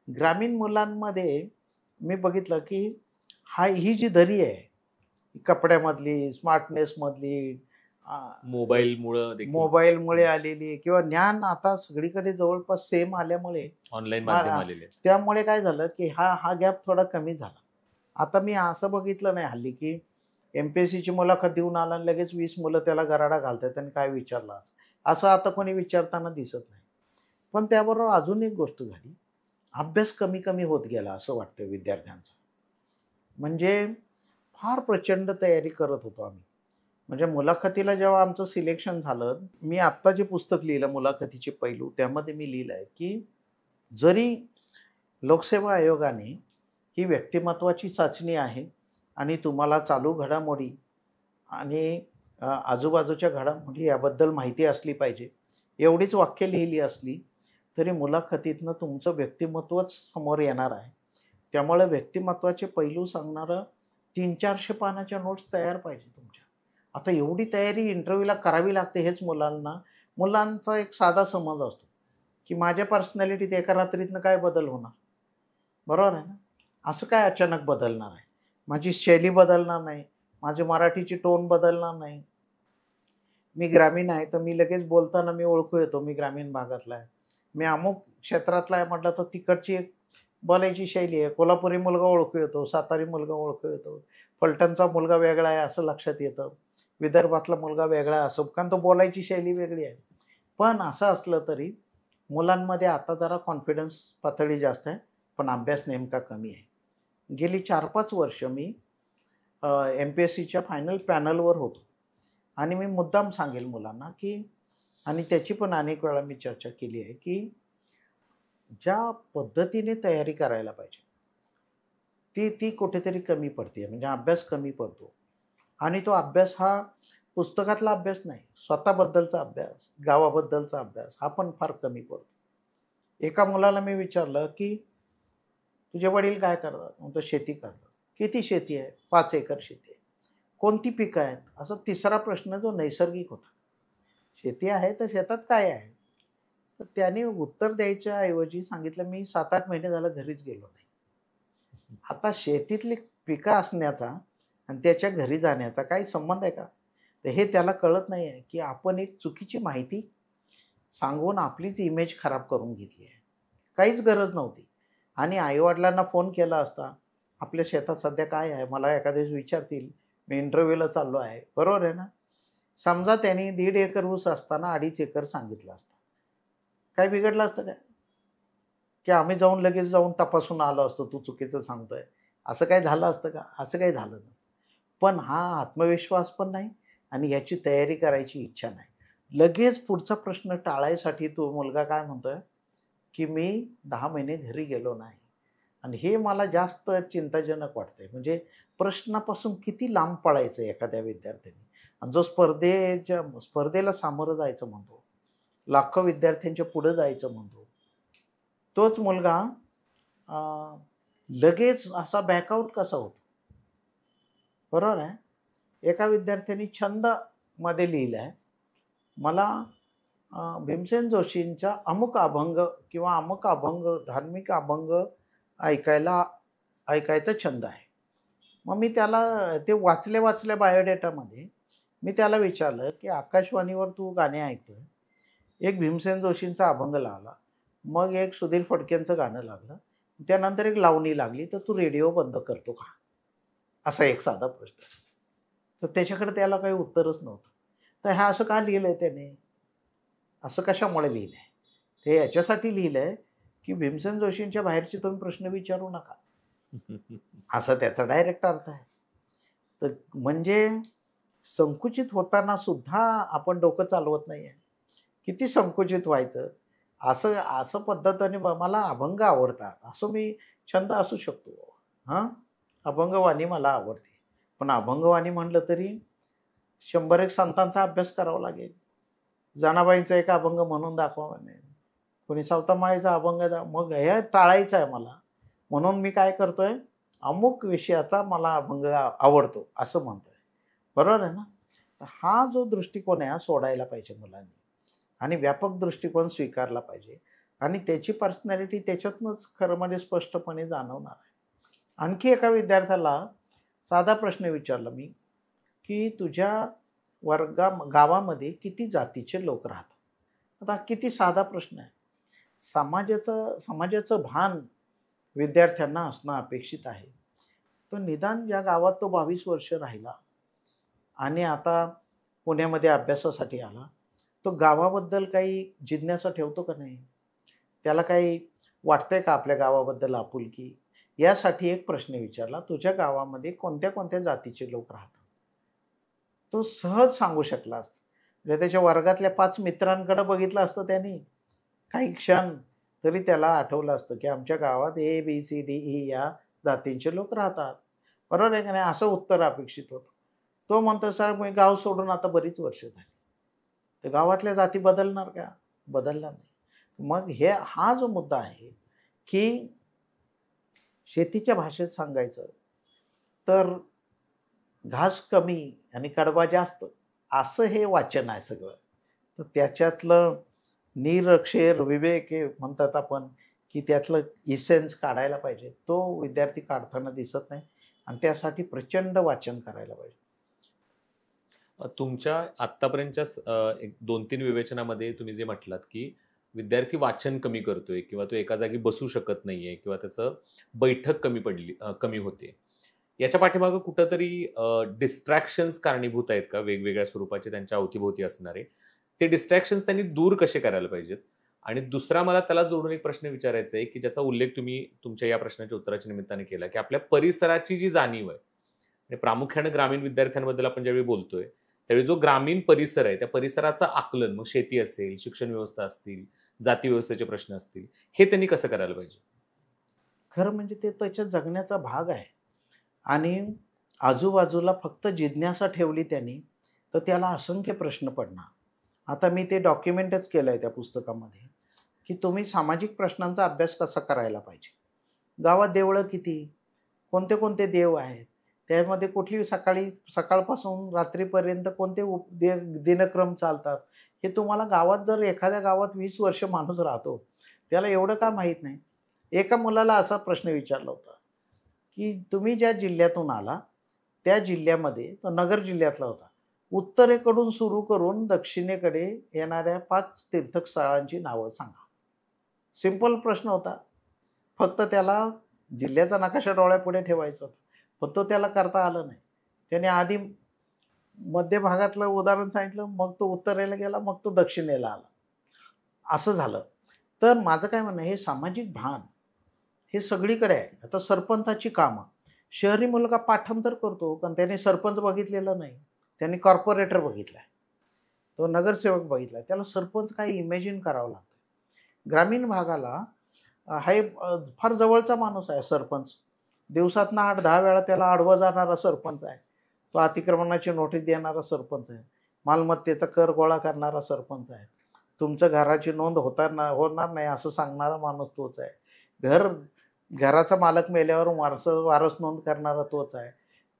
ग्रामीण मुलांमध्ये मी बघितलं की ही जी दरी आहे, कपड्यामधली, स्मार्टनेसमधली, मोबाईलमुळे आलेली किंवा ज्ञान आता सगळीकडे जवळपास सेम आल्यामुळे, ऑनलाईन माध्यम आलेले, त्यामुळे काय झालं की हा गॅप थोडा कमी झाला. आता मी असं बघितलं नाही हल्ली की MPSCची मुलाखत देऊन आला आणि लगेच 20 मुलं त्याला गराडा घालतात आणि काय विचारलं असं आता कोणी विचारताना दिसत नाही. पण त्याबरोबर अजून एक गोष्ट झाली, अभ्यास कमी कमी होत गेला असं वाटतं विद्यार्थ्यांचा. म्हणजे फार प्रचंड तयारी करत होतो आम्ही. म्हणजे मुलाखतीला जेव्हा आमचं सिलेक्शन झालं, मी आत्ता जे पुस्तक लिहिलं मुलाखतीचे पैलू, त्यामध्ये मी लिहिलं आहे की जरी लोकसेवा आयोगाने ही व्यक्तिमत्वाची चाचणी आहे आणि तुम्हाला चालू घडामोडी आणि आजूबाजूच्या घडामोडी याबद्दल माहिती असली पाहिजे, एवढीच वाक्य लिहिली असली तरी मुलाखतीतनं तुमचं व्यक्तिमत्वच समोर येणार आहे. त्यामुळे व्यक्तिमत्वाचे पैलू सांगणारं 300-400 पानाच्या नोट्स तयार पाहिजे तुमच्या. आता एवढी तयारी इंटरव्ह्यूला करावी लागते, हेच मुलांचा एक साधा समज असतो की माझ्या पर्सनॅलिटीत एका रात्रीतनं काय बदल होणार, बरोबर आहे ना? असं काय अचानक बदलणार आहे? माझी शैली बदलणार नाही, माझी मराठीची टोन बदलणार नाही. मी ग्रामीण आहे तर मी लगेच बोलताना मी ओळखू येतो मी ग्रामीण भागातला आहे. मी अमुक क्षेत्रातला आहे म्हटलं तर तिकडची एक बोलायची शैली आहे. कोल्हापुरी मुलगा ओळखू येतो, सातारी मुलगा ओळखू येतो, फलटणचा मुलगा वेगळा आहे असं लक्षात येतं, विदर्भातला मुलगा वेगळा आहे असं, कारण तो बोलायची शैली वेगळी आहे. पण असं असलं तरी मुलांमध्ये आता जरा कॉन्फिडन्स पातळी जास्त आहे, पण अभ्यास नेमका कमी आहे. गेली 4-5 वर्ष मी MPSCच्या फायनल पॅनलवर होतो आणि मी मुद्दाम सांगेल मुलांना की, आणि त्याची पण अनेक वेळा मी चर्चा केली आहे की ज्या पद्धतीने तयारी करायला पाहिजे ती कुठेतरी कमी पडते. म्हणजे अभ्यास कमी पडतो आणि तो अभ्यास हा पुस्तकातला अभ्यास नाही, स्वतःबद्दलचा अभ्यास, गावाबद्दलचा अभ्यास हा पण फार कमी पडतो. एका मुलाला मी विचारलं की तुझे वडील काय करतात? म्हणतो शेती करतात. किती शेती आहे? 5 एकर शेती आहे. कोणती पिकं आहेत? असा तिसरा प्रश्न जो नैसर्गिक होता. शेती आहे तर शेतात काय आहे? तर त्याने उत्तर द्यायच्या ऐवजी सांगितलं मी 7-8 महिने झालं घरीच गेलो नाही. आता शेतीतली पिकं असण्याचा आणि त्याच्या घरी जाण्याचा काही संबंध आहे का? तर हे त्याला कळत नाही आहे की आपण एक चुकीची माहिती सांगून आपलीच इमेज खराब करून घेतली आहे. काहीच गरज नव्हती. आणि आईवडिलांना फोन केला असता, आपल्या शेतात सध्या काय आहे, मला एखाद्या दिवशी विचारतील, मी इंटरव्ह्यूला चाललो आहे, बरोबर आहे ना? समजा त्यांनी 1.5 एकर ऊस असताना 2.5 एकर सांगितलं असतं, काय बिघडलं असतं काय? की आम्ही लगेच जाऊन तपासून आलो असतो, तू चुकीचं सांगतोय, असं काय झालं असतं का? असं काही झालं नसतं. पण हा आत्मविश्वास पण नाही आणि याची तयारी करायची इच्छा नाही. लगेच पुढचा प्रश्न टाळायसाठी तो मुलगा काय म्हणतोय की मी 10 महिने घरी गेलो नाही. आणि हे मला जास्त चिंताजनक वाटतंय. म्हणजे प्रश्नापासून किती लांब पळायचं एखाद्या विद्यार्थ्याने. आणि जो स्पर्धेला सामोरं जायचं म्हणतो, लाखो विद्यार्थ्यांच्या पुढे जायचं म्हणतो, तोच मुलगा लगेच असा बॅकआउट कसा होतो? बरोबर आहे. एका विद्यार्थ्यांनी छंद मध्ये लिहिलाय, मला भीमसेन जोशींचा अमुक अभंग किंवा अमुक अभंग, धार्मिक अभंग ऐकायचा छंद आहे. मग मी त्याला ते वाचल्या बायोडेटामध्ये मी त्याला विचारलं की आकाशवाणीवर तू गाणे ऐकतोय, एक भीमसेन जोशींचा अभंग लागला, मग एक सुधीर फडकेंचं गाणं लागलं, त्यानंतर एक लावणी लागली, तर तू रेडिओ बंद करतो का? असा एक साधा प्रश्न. तर त्याच्याकडे त्याला काही उत्तरच नव्हतं. तर ह्या असं का लिहिलंय त्याने, असं कशामुळे लिहिलंय? ते याच्यासाठी लिहिलंय की भीमसेन जोशींच्या बाहेरचे तुम्ही प्रश्न विचारू नका, असा त्याचा डायरेक्ट अर्थ आहे. तर म्हणजे संकुचित होताना सुद्धा आपण डोकं चालवत नाहीये. किती संकुचित व्हायचं, असं असं पद्धतीने मला अभंग आवडतात. असं मी छंद असू शकतो. हां, अभंगवाणी मला आवडते. पण अभंगवाणी म्हटलं तरी 100 संतांचा अभ्यास करावा लागेल. जनाबाईंचा एक अभंग म्हणून दाखवावा नाही. कोणी सावतामाळीचा अभंग मग हे टाळायचं आहे मला. म्हणून मी काय करतोय, अमुक विषयाचा मला अभंग आवडतो असं म्हणतोय. बरोबर आहे ना? तर हा जो दृष्टिकोन आहे हा सोडायला पाहिजे मुलांनी आणि व्यापक दृष्टिकोन स्वीकारला पाहिजे आणि त्याची पर्सनॅलिटी त्याच्यातनंच खरं म्हणजे स्पष्टपणे जाणवणार आहे. आणखी एका विद्यार्थ्याला साधा प्रश्न विचारला मी, की तुझ्या गावामध्ये किती जातीचे लोक राहतात? आता किती साधा प्रश्न आहे. समाजाचं भान विद्यार्थ्यांना असणं अपेक्षित आहे. तो निदान ज्या गावात तो 22 वर्ष राहिला आणि आता पुण्यामध्ये अभ्यासासाठी आला, तो गावाबद्दल काही जिज्ञासा ठेवतो का नाही? त्याला काही वाटतंय का आपल्या गावाबद्दल आपुलकी? यासाठी एक प्रश्न विचारला, तुझ्या गावामध्ये कोणत्या कोणत्या जातीचे लोक राहतात? तो सहज सांगू शकला असता. म्हणजे त्याच्या वर्गातल्या 5 मित्रांकडे बघितलं असतं त्यांनी काही क्षण, तरी त्याला आठवलं असतं की आमच्या गावात ABCDE या जातींचे लोक राहतात. बरोबर आहे का नाही? असं उत्तर अपेक्षित होतं. तो म्हणतो, सर मी गाव सोडून आता बरीच वर्ष झाली. तर गावातल्या जाती बदलणार का? बदलणार नाही. मग हा जो मुद्दा आहे की शेतीच्या भाषेत सांगायचं तर घास कमी आणि कडबा जास्त, असं हे वाचन आहे सगळं. तर त्याच्यातलं निरक्षर विवेक हे म्हणतात आपण, की त्यातलं इसेन्स काढायला पाहिजे. तो विद्यार्थी काढताना दिसत नाही आणि त्यासाठी प्रचंड वाचन करायला पाहिजे. तुमच्या आत्तापर्यंतच्या एक 2-3 विवेचनामध्ये तुम्ही जे म्हटलात, की विद्यार्थी वाचन कमी करतोय किंवा तो एका जागी बसू शकत नाहीये किंवा त्याचं बैठक कमी होते. याच्या पाठीमागे कुठेतरी डिस्ट्रॅक्शन्स कारणीभूत आहेत का, वेगवेगळ्या स्वरूपाचे त्यांच्या अवतीभोवती असणारे? ते डिस्ट्रॅक्शन्स त्यांनी दूर कसे करायला पाहिजेत? आणि दुसरा मला त्याला जोडून एक प्रश्न विचारायचा आहे, की ज्याचा उल्लेख तुम्ही तुमच्या या प्रश्नाच्या उत्तराच्या निमित्ताने केला, की आपल्या परिसराची जी जाणीव आहे आणि प्रामुख्याने ग्रामीण विद्यार्थ्यांबद्दल आपण ज्यावेळी बोलतोय, त्यावेळी जो ग्रामीण परिसर आहे त्या परिसराचं आकलन, मग शेती असेल, शिक्षण व्यवस्था असतील, जाती व्यवस्थेचे प्रश्न असतील, हे त्यांनी कसं करायला पाहिजे? खरं म्हणजे ते त्याच्या जगण्याचा भाग आहे आणि आजूबाजूला फक्त जिज्ञासा ठेवली त्यांनी तर त्याला असंख्य प्रश्न पडणार. आता मी ते डॉक्युमेंटच केलं आहे त्या पुस्तकामध्ये, की तुम्ही सामाजिक प्रश्नांचा अभ्यास कसा करायला पाहिजे. गावात देवळं किती, कोणते कोणते देव आहेत, त्यामध्ये कुठली सकाळपासून रात्रीपर्यंत कोणते दिनक्रम चालतात, हे तुम्हाला गावात जर एखाद्या गावात 20 वर्ष माणूस राहतो त्याला एवढं का माहीत नाही. एका मुलाला असा प्रश्न विचारला होता, की तुम्ही ज्या जिल्ह्यातून आला त्या जिल्ह्यामध्ये, तो नगर जिल्ह्यातला होता, उत्तरेकडून सुरू करून दक्षिणेकडे येणाऱ्या 5 तीर्थस्थळांची नावं सांगा. सिंपल प्रश्न होता. फक्त त्याला जिल्ह्याचा नकाशा डोळ्यापुढे ठेवायचा होता. पण तो त्याला करता आलं नाही. त्याने आधी मध्य भागातलं उदाहरण सांगितलं, मग तो उत्तरेला गेला, मग तो दक्षिणेला आला. असं झालं. तर माझं काय म्हणणं आहे, हे सामाजिक भान हे सगळीकडे आहे. आता सरपंचाची कामं, शहरी मुलगा पाठांतर करतो कारण त्याने सरपंच बघितलेलं नाही, त्यांनी कॉर्पोरेटर बघितलाय, तो नगरसेवक बघितलाय, त्याला सरपंच काय इमॅजिन करावं लागतं. ग्रामीण भागाला फार जवळचा माणूस आहे सरपंच. दिवसातनं 8-10 वेळा त्याला आडवं जाणारा सरपंच आहे. तो अतिक्रमणाची नोटीस देणारा सरपंच आहे. मालमत्तेचा कर गोळा करणारा सरपंच आहे. तुमचं घराची नोंद होणार नाही असं सांगणारा माणूस तोच आहे. घराचा मालक मेल्यावर वारस नोंद करणारा तोच आहे.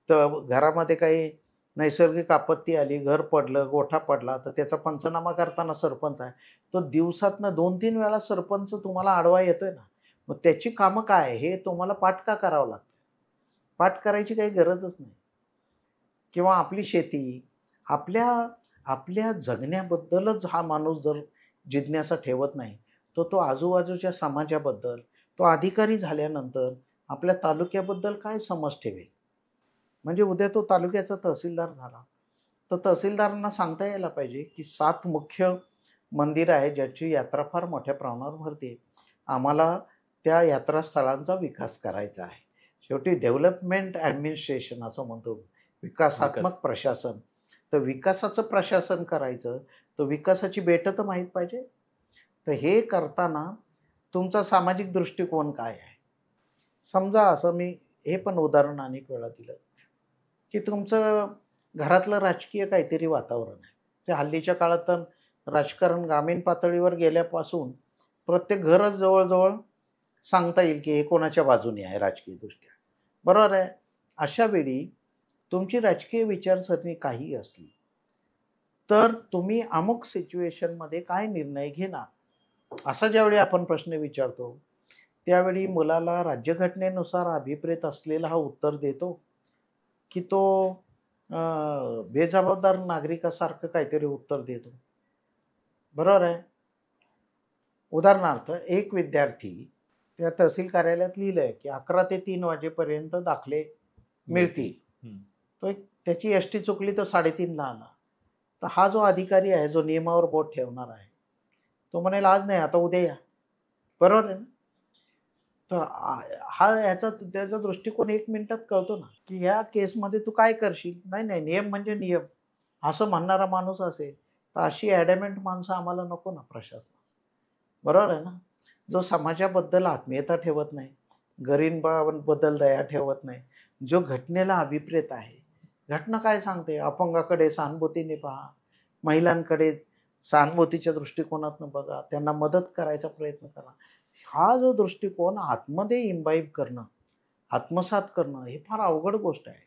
तर घरामध्ये काही नैसर्गिक आपत्ती आली, घर पडलं, गोठा पडला, तर त्याचा पंचनामा करताना सरपंच आहे. तो दिवसातनं 2-3 वेळा सरपंच तुम्हाला आडवा येतोय ना, मग त्याची कामं काय हे तुम्हाला पाठ का करावं लागतं? पाठ करायची काही गरजच नाही. किंवा आपली शेती, आपल्या जगण्याबद्दलच हा माणूस जर जिज्ञासा ठेवत नाही, तर तो आजूबाजूच्या समाजाबद्दल, तो अधिकारी झाल्यानंतर आपल्या तालुक्याबद्दल काय समज ठेवेल? म्हणजे उद्या तो तालुक्याचा तहसीलदार झाला तर तहसीलदारांना सांगता यायला पाहिजे की 7 मुख्य मंदिर आहे ज्याची यात्रा फार मोठ्या प्रमाणावर भरते, आम्हाला त्या यात्रास्थळांचा विकास करायचा आहे. शेवटी डेव्हलपमेंट ॲडमिनिस्ट्रेशन असं म्हणतो, विकासात्मक प्रशासन. तर विकासाचं प्रशासन करायचं तर विकासाची बेटं तर माहीत पाहिजे. तर हे करताना तुमचा सामाजिक दृष्टिकोन काय आहे. समजा असं मी हे पण उदाहरण अनेक वेळा दिलं की तुमचं घरातलं राजकीय काहीतरी वातावरण आहे. ते हल्लीच्या काळात तर राजकारण ग्रामीण पातळीवर गेल्यापासून प्रत्येक घरच जवळजवळ सांगता येईल की हे कोणाच्या बाजूने आहे राजकीय दृष्ट्या, बरोबर आहे. अशा वेळी तुमची राजकीय विचारसरणी काही असली तर तुम्ही अमुक सिच्युएशनमध्ये काय निर्णय घेणार असा ज्यावेळी आपण प्रश्न विचारतो त्यावेळी मुलाला राज्यघटनेनुसार अभिप्रेत असलेला हा उत्तर देतो की तो बेजबाबदार नागरिकासारखं काहीतरी उत्तर देतो, बरोबर आहे. उदाहरणार्थ एक विद्यार्थी त्या तहसील कार्यालयात लिहिलंय की 11 ते 3 वाजेपर्यंत दाखले मिळतील. तो त्याची एसटी चुकली तर 3:30 आला तर हा जो अधिकारी आहे जो नियमावर बोट ठेवणार आहे तो म्हणेल आज नाही आता उद्या या, बरोबर आहे ना. तर हा ह्याचा त्याचा दृष्टिकोन 1 मिनिटात कळतो ना की ह्या केसमध्ये तू काय करशील. नाही नियम म्हणजे नियम असं म्हणणारा माणूस असेल तर अशी ॲडॅमेंट माणसं आम्हाला नको ना प्रशासनात, बरोबर आहे ना. जो समाजाबद्दल आत्मीयता ठेवत नाही, गरिबांबद्दल दया ठेवत नाही, जो घटनेला अभिप्रेत आहे. घटना काय सांगते, अपंगाकडे सहानुभूतीने पहा, महिलांकडे सहानुभूतीच्या दृष्टिकोनातून बघा, त्यांना मदत करायचा प्रयत्न करा. हा जो दृष्टिकोन आतमध्ये इम्बाईब करणं, आत्मसात करणं हे फार अवघड गोष्ट आहे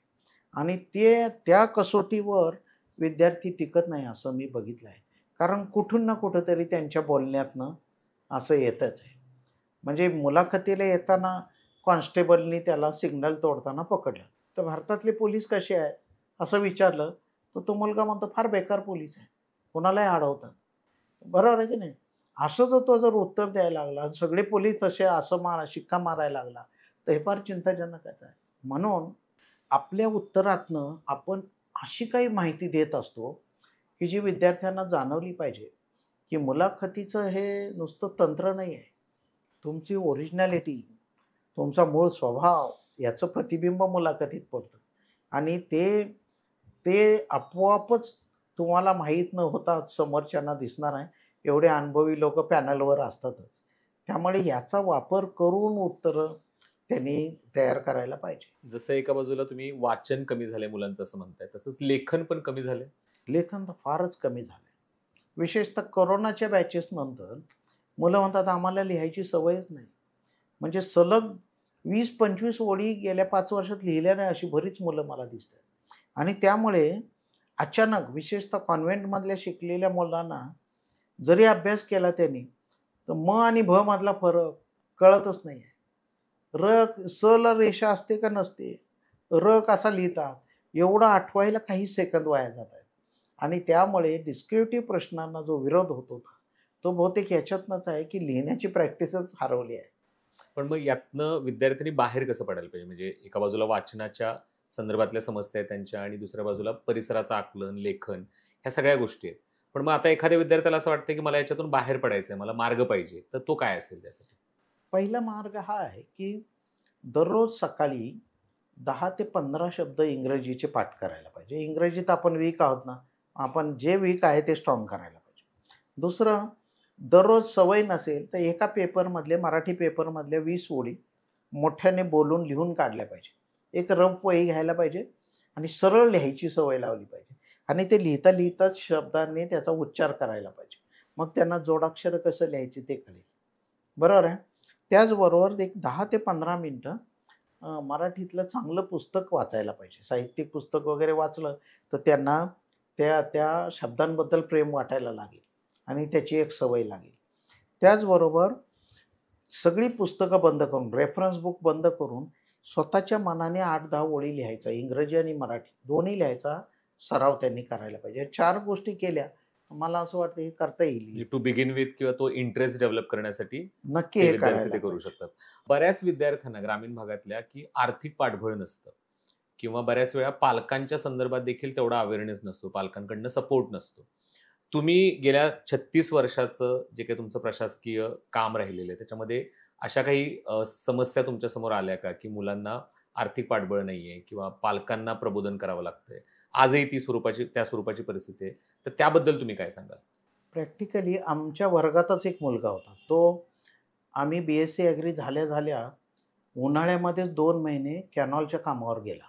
आणि त्या कसोटीवर विद्यार्थी टिकत नाही असं मी बघितलं आहे. कारण कुठून ना कुठंतरी त्यांच्या बोलण्यातनं असं येतच आहे. म्हणजे मुलाखतीला येताना कॉन्स्टेबलनी त्याला सिग्नल तोडताना पकडलं तर भारतातले पोलीस कसे आहे असं विचारलं तर तो मुलगा म्हणतो फार बेकार पोलीस आहे, कोणालाही अडवतात, बरोबर आहे की नाही. असं तो जर उत्तर द्यायला लागला सगळे पोलीस तसे असं शिक्का मारायला लागला तर हे फार चिंताजनकच आहे. म्हणून आपल्या उत्तरातनं आपण अशी काही माहिती देत असतो की जी विद्यार्थ्यांना जाणवली पाहिजे की मुलाखतीचं हे नुसतं तंत्र नाही आहे, तुमची ओरिजिनॅलिटी, तुमचा मूळ स्वभाव याचं प्रतिबिंब मुलाखतीत पडतं आणि ते आपोआपच तुम्हाला माहीत न होता समोरच्यांना दिसणार आहे. एवढे अनुभवी लोक पॅनलवर असतातच, त्यामुळे याचा वापर करून उत्तरं त्यांनी तयार करायला पाहिजे. जसं एका बाजूला तुम्ही वाचन कमी झाले मुलांचं असं म्हणताय, तसंच लेखन पण कमी झाले. लेखन तर फारच कमी झालं. विशेषतः कोरोनाच्या बॅचेस नंतर मुलं म्हणतात आम्हाला लिहायची सवयच नाही. म्हणजे सलग 20-25 ओळी गेल्या 5 वर्षात लिहिल्या नाही अशी बरीच मुलं मला दिसतात. आणि त्यामुळे अचानक विशेषतः कॉन्व्हेंटमधल्या शिकलेल्या मुलांना जरी अभ्यास केला त्यांनी तर म आणि भ मधला फरक कळतच नाही आहे. स ला रेषा असते का नसते, र कसा लिहितात एवढं आठवायला काही सेकंद वाया जात आहेत. आणि त्यामुळे डिस्क्रिप्टिव्ह प्रश्नांना जो विरोध होत होता तो बहुतेक याच्यातनंच आहे की लिहिण्याची प्रॅक्टिसच हरवली आहे. पण मग यातनं विद्यार्थ्यांनी बाहेर कसं पडायला पाहिजे. म्हणजे एका बाजूला वाचनाच्या संदर्भातल्या समस्या आहेत त्यांच्या आणि दुसऱ्या बाजूला परिसराचं आकलन, लेखन ह्या सगळ्या गोष्टी आहेत. पण मग आता एखाद्या विद्यार्थ्याला असं वाटतं की मला याच्यातून बाहेर पडायचं आहे, मला मार्ग पाहिजे, तर तो काय असेल त्यासाठी. पहिला मार्ग हा आहे की दररोज सकाळी 10 ते 15 शब्द इंग्रजीचे पाठ करायला पाहिजे. इंग्रजीत आपण वीक आहोत ना, आपण जे वीक आहे ते स्ट्रॉंग करायला पाहिजे. दुसरं, दररोज सवय नसेल तर एका पेपरमधले मराठी पेपरमधल्या 20 ओळी मोठ्याने बोलून लिहून काढल्या पाहिजे. एक रफ वही घ्यायला पाहिजे आणि सरळ लिहायची सवय लावली पाहिजे आणि ते लिहिता लिहिताच शब्दांनी त्याचा उच्चार करायला पाहिजे. मग त्यांना जोडाक्षर कसं लिहायचे ते कळेल, बरोबर आहे. त्याचबरोबर एक 10 ते 15 मिनटं मराठीतलं चांगलं पुस्तक वाचायला पाहिजे. साहित्यिक पुस्तक वगैरे वाचलं तर त्यांना त्या शब्दांबद्दल प्रेम वाटायला लागेल आणि त्याची एक सवय लागेल. त्याचबरोबर सगळी पुस्तकं बंद करून, रेफरन्स बुक बंद करून स्वतःच्या मनाने 8-10 ओळी लिहायचा, इंग्रजी आणि मराठी दोन्ही लिहायचा सराव त्यांनी करायला पाहिजे. 4 गोष्टी केल्या मला असं वाटतं हे करता येईल. टू बिगिन विथ किंवा तो इंटरेस्ट डेव्हलप करण्यासाठी नक्की हे विद्यार्थी ते करू शकतात. बऱ्याच विद्यार्थ्यांना ग्रामीण भागातल्या की आर्थिक पाठबळ नसतं किंवा बऱ्याच वेळा पालकांच्या संदर्भात देखील तेवढा अवेअरनेस नसतो, पालकांकडनं सपोर्ट नसतो. तुम्ही गेल्या 36 वर्षाचं जे काही तुमचं प्रशासकीय काम राहिलेलं आहे, त्याच्यामध्ये अशा काही समस्या तुमच्या समोर आल्या का, की मुलांना आर्थिक पाठबळ नाहीये किंवा पालकांना प्रबोधन करावं लागतंय? आजही त्या स्वरूपाची परिस्थिती आहे. तर त्याबद्दल तुम्ही काय सांगाल? प्रॅक्टिकली आमच्या वर्गातच एक मुलगा होता. तो आम्ही BSc ॲग्री झाल्या उन्हाळ्यामध्येच 2 महिने कॅनॉलच्या कामावर गेला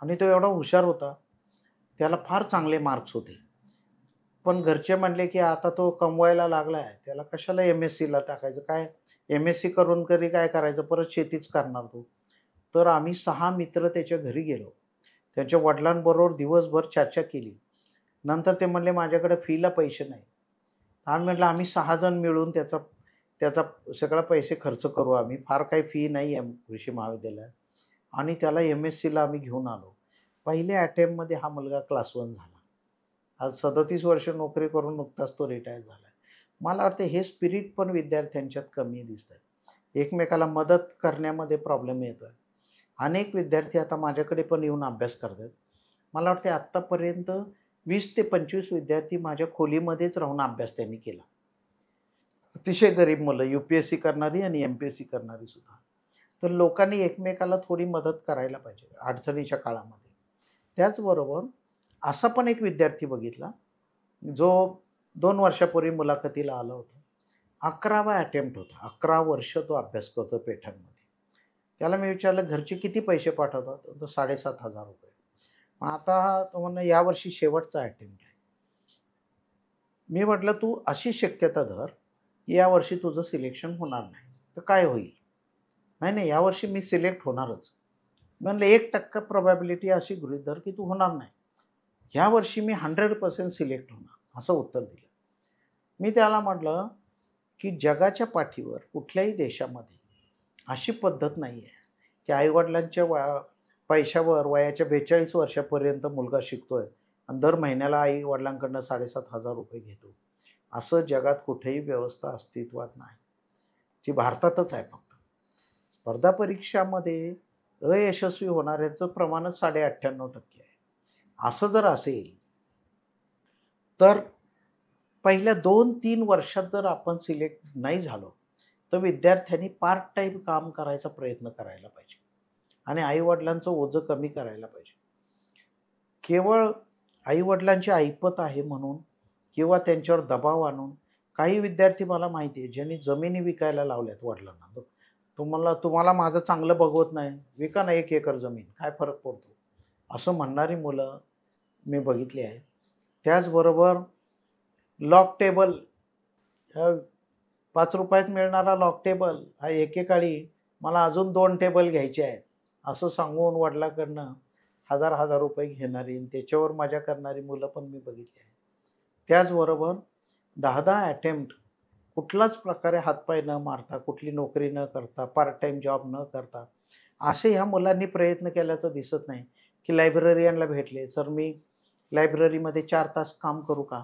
आणि तो एवढा हुशार होता. त्याला फार चांगले मार्क्स होते. पण घरचे म्हणले, की आता तो कमवायला लागला आहे, त्याला कशाला MScला टाकायचं? काय MSc करून तरी काय करायचं? परत शेतीच करणार तो. तर आम्ही 6 मित्र त्याच्या घरी गेलो. त्यांच्या वडिलांबरोबर दिवसभर चर्चा केली. नंतर ते म्हणले, माझ्याकडे फीला पैसे नाही. आम्ही म्हटलं, आम्ही 6 जण मिळून त्याचा त्याचा सगळा पैसे खर्च करू आम्ही. फार काही फी नाही आहे कृषी महाविद्यालयात. आणि त्याला MScला आम्ही घेऊन आलो. पहिल्या अटेम्प्टमध्ये हा मुलगा क्लास 1 झाला. आज 37 वर्ष नोकरी करून नुकताच तो रिटायर झाला आहे. मला वाटतं हे स्पिरिट पण विद्यार्थ्यांच्यात कमी दिसतं. एकमेकाला मदत करण्यामध्ये प्रॉब्लेम येतो आहे. अनेक विद्यार्थी आता माझ्याकडे पण येऊन अभ्यास करतात. मला वाटते आत्तापर्यंत 20 ते 25 विद्यार्थी माझ्या खोलीमध्येच राहून अभ्यास त्यांनी केला. अतिशय गरीब मुलं, UPSC करणारी आणि MPSC करणारी सुद्धा. तर लोकांनी एकमेकाला थोडी मदत करायला पाहिजे अडचणीच्या काळामध्ये. त्याचबरोबर असा पण एक विद्यार्थी बघितला, जो 2 वर्षापूर्वी मुलाखतीला आला होता. 11वा अटेम्प्ट होता. 11 वर्ष तो अभ्यास करतो पेठणमध्ये. त्याला मी विचारलं, घरचे किती पैसे पाठवतात? तो ₹7,500. मग आता तो म्हणला, यावर्षी शेवटचा अटेम्प्ट आहे. मी म्हटलं, तू अशी शक्यता धर, यावर्षी तुझं सिलेक्शन होणार नाही. तर काय होईल? नाही, यावर्षी मी सिलेक्ट होणारच. म्हणलं 1% प्रोबॅबिलिटी अशी गृहीत धर की तू होणार नाही. यावर्षी मी 100% सिलेक्ट होणार, असं उत्तर दिलं. मी त्याला म्हटलं, की जगाच्या पाठीवर कुठल्याही देशामध्ये अशी पद्धत नाही आहे की आईवडिलांच्या पैशावर वयाच्या 42 वर्षापर्यंत मुलगा शिकतोय आणि दर महिन्याला आईवडिलांकडनं ₹7,500 घेतो. असं जगात कुठेही व्यवस्था अस्तित्वात नाही. ती भारतातच आहे फक्त. स्पर्धा परीक्षामध्ये अयशस्वी होणाऱ्यांचं प्रमाणच 98% आहे. असं जर असेल तर पहिल्या 2-3 वर्षात जर आपण सिलेक्ट नाही झालो तर विद्यार्थ्यांनी पार्ट टाईम काम करायचा प्रयत्न करायला पाहिजे आणि आईवडिलांचं ओझं कमी करायला पाहिजे. केवळ आईवडिलांची ऐपत आहे म्हणून किंवा त्यांच्यावर दबाव आणून काही विद्यार्थी मला माहिती आहे ज्यांनी जमिनी विकायला लावल्यात वडिलांना. तुम्हाला माझं चांगलं बघवत नाही, विका ना 1 एकर जमीन, काय फरक पडतो, असं म्हणणारी मुलं मी बघितली आहे. त्याचबरोबर लॉक टेबल, 5 रुपयात मिळणारा लॉक टेबल हा एकेकाळी मला अजून 2 टेबल घ्यायचे आहेत असं सांगून वडिलांकडनं हजार रुपये घेणारी त्याच्यावर मजा करणारी मुलं पण मी बघितली आहे. त्याचबरोबर 10 अटेम्प्ट कुठलाच प्रकारे हातपाय न मारता, कुठली नोकरी न करता, पार्ट टाईम जॉब न करता असे ह्या मुलांनी प्रयत्न केल्याचं दिसत नाही. की लायब्ररियनला भेटले, सर मी लायब्ररीमध्ये 4 तास काम करू का?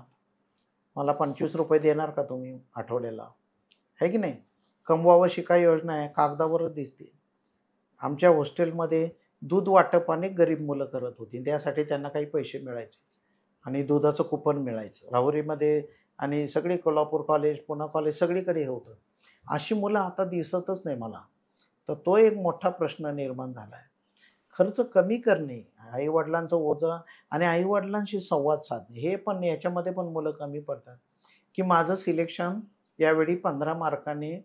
मला ₹25 देणार का तुम्ही आठवड्याला? आहे की नाही? कमवावं शिका योजना आहे, कागदावरच दिसते. आमच्या हॉस्टेलमध्ये दूध वाटप अनेक गरीब मुलं करत होती. त्यासाठी त्यांना काही पैसे मिळायचे आणि दुधाचं कुपन मिळायचं. राहुरीमध्ये आणि सगळी कोल्हापूर कॉलेज, पुणा कॉलेज सगळीकडे होतं. अशी मुलं आता दिसतच नाही मला. तर तो एक मोठा प्रश्न निर्माण झाला आहे. खर्च कमी करणे, आईवडिलांचं ओझं आणि आईवडिलांशी संवाद साधणे हे पण याच्यामध्ये पण मुलं कमी पडतात. की माझं सिलेक्शन यावेळी 15 मार्काने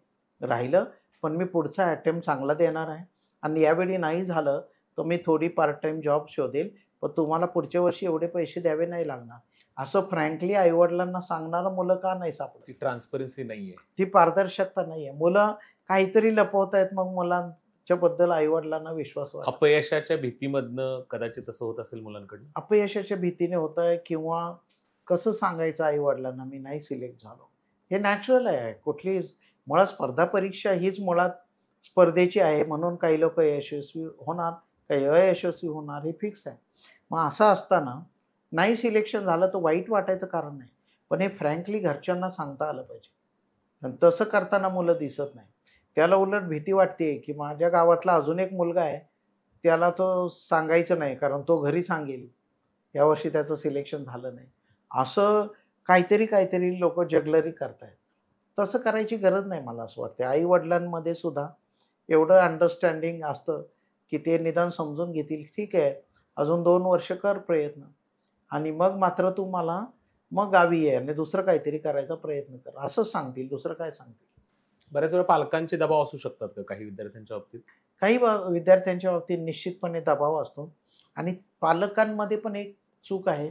राहिलं, पण मी पुढचा अटेम्प्ट चांगला देणार आहे आणि यावेळी नाही झालं तर मी थोडी पार्ट टाईम जॉब शोधेल, पण तुम्हाला पुढच्या वर्षी एवढे पैसे द्यावे नाही लागणार. असं फ्रँकली आईवडिलांना सांगणारं मुलं का नाही सापडत? ती ट्रान्सपरन्सी नाहीये, ती पारदर्शकता नाहीये. मुलं काहीतरी लपवतायत, मग मुलांच्या बद्दल आईवडिलांना विश्वास वाटतो. अपयशाच्या भीतीमधनं कदाचित असं होत असेल मुलांकडून. अपयशाच्या भीतीने होत आहे किंवा कसं सांगायचं आईवडिलांना मी नाही सिलेक्ट झालो, हे नॅचरल आहे. कुठली मुळात स्पर्धा परीक्षा हीच मुळात स्पर्धेची आहे म्हणून काही लोक यशस्वी होणार, काही अयशस्वी होणार, हे फिक्स आहे. मग असं असताना नाही सिलेक्शन झालं तर वाईट वाटायचं कारण नाही, पण हे फ्रँकली घरच्यांना सांगता आलं पाहिजे. आणि तसं करताना मुलं दिसत नाही. त्याला उलट भीती वाटते की माझ्या गावातला अजून एक मुलगा आहे, त्याला तो सांगायचं नाही, कारण तो घरी सांगेल यावर्षी त्याचं सिलेक्शन झालं नाही. असं काहीतरी लोक जगलरी करतायत. तसं करायची गरज नाही मला असं वाटतं. आई वडिलांमध्ये सुद्धा एवढं अंडरस्टँडिंग असतं की ते निदान समजून घेतील, ठीक आहे अजून 2 वर्ष कर प्रयत्न, आणि मग मात्र तू मला मग गावी ये आणि दुसरं काहीतरी करायचा प्रयत्न कर, असं सांगतील. दुसरं काय सांगतील? बऱ्याच वेळा पालकांचे दबाव असू शकतात का काही विद्यार्थ्यांच्या बाबतीत? काही विद्यार्थ्यांच्या बाबतीत निश्चितपणे दबाव असतो, आणि पालकांमध्ये पण एक चूक आहे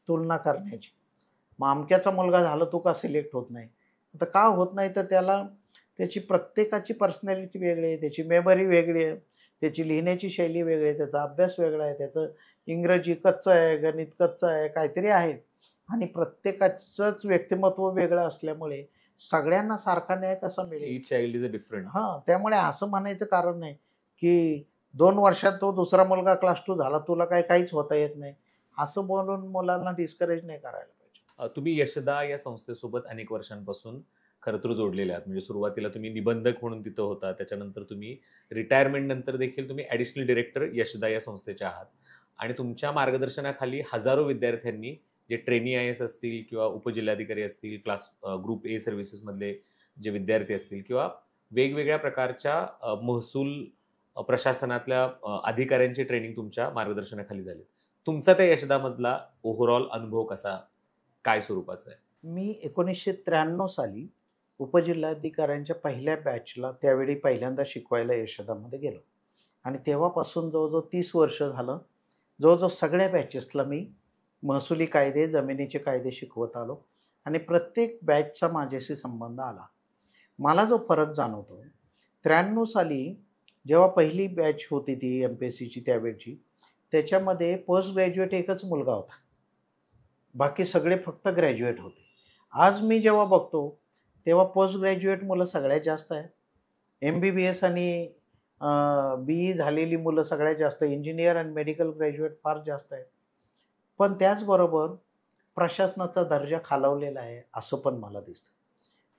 तुलना करण्याची. मग अमक्याचा मुलगा झाला, तो का सिलेक्ट होत नाही? आता का होत नाही, तर त्याची प्रत्येकाची पर्सनॅलिटी वेगळी आहे, त्याची मेमरी वेगळी आहे, त्याची लिहिण्याची शैली वेगळी आहे, त्याचा अभ्यास वेगळा आहे, त्याचं इंग्रजी कच्चं आहे, गणित कच्चं आहे, काहीतरी आहे, आणि प्रत्येकाचंच व्यक्तिमत्व वेगळं असल्यामुळे सगळ्यांना सारखा न्याय कसा मिळेल? Each child is a different. हां, त्यामुळे असं म्हणायचं कारण नाही की 2 वर्षात तो दुसरा मुलगा क्लास 2 झाला, तुला काहीच होता येत नाही, असं बोलून मुलांना डिस्करेज नाही करायला पाहिजे. तुम्ही यशदा या संस्थेसोबत अनेक वर्षांपासून खरं तर जोडलेले आहात. म्हणजे सुरुवातीला तुम्ही निबंधक म्हणून तिथं होता, त्याच्यानंतर तुम्ही रिटायरमेंट नंतर देखील तुम्ही ॲडिशनल डिरेक्टर यशदा या संस्थेचे आहात, आणि तुमच्या मार्गदर्शनाखाली हजारो विद्यार्थ्यांनी, जे ट्रेनी IAS असतील किंवा उपजिल्हाधिकारी असतील, क्लास ग्रुप ए सर्व्हिसेसमधले जे विद्यार्थी असतील, किंवा वेगवेगळ्या प्रकारच्या महसूल प्रशासनातल्या अधिकाऱ्यांची ट्रेनिंग तुमच्या मार्गदर्शनाखाली झाली. तुमचा त्या यशदामधला ओव्हरऑल अनुभव कसा, काय स्वरूपाचा आहे? मी 1993 साली उपजिल्हाधिकाऱ्यांच्या पहिल्या बॅचला त्यावेळी पहिल्यांदा शिकवायला यशदामध्ये गेलो, आणि तेव्हापासून जवळजवळ 30 वर्ष झालं जवळजवळ सगळ्या बॅचेसला मी महसुली कायदे, जमिनीचे कायदे शिकवत आलो, आणि प्रत्येक बॅचचा माझ्याशी संबंध आला. मला जो फरक जाणवतो, 93 साली जेव्हा पहिली बॅच होती ती MPSCची त्यावेळची, त्याच्यामध्ये पोस्ट ग्रॅज्युएट एकच मुलगा होता, बाकी सगळे फक्त ग्रॅज्युएट होते. आज मी जेव्हा बघतो तेव्हा पोस्ट ग्रॅज्युएट मुलं सगळ्यात जास्त आहेत, MBBS आणि BE झालेली मुलं सगळ्यात जास्त, इंजिनियर आणि मेडिकल ग्रॅज्युएट फार जास्त आहेत. पण त्याचबरोबर प्रशासनाचा दर्जा खालावलेला आहे असं पण मला दिसतं.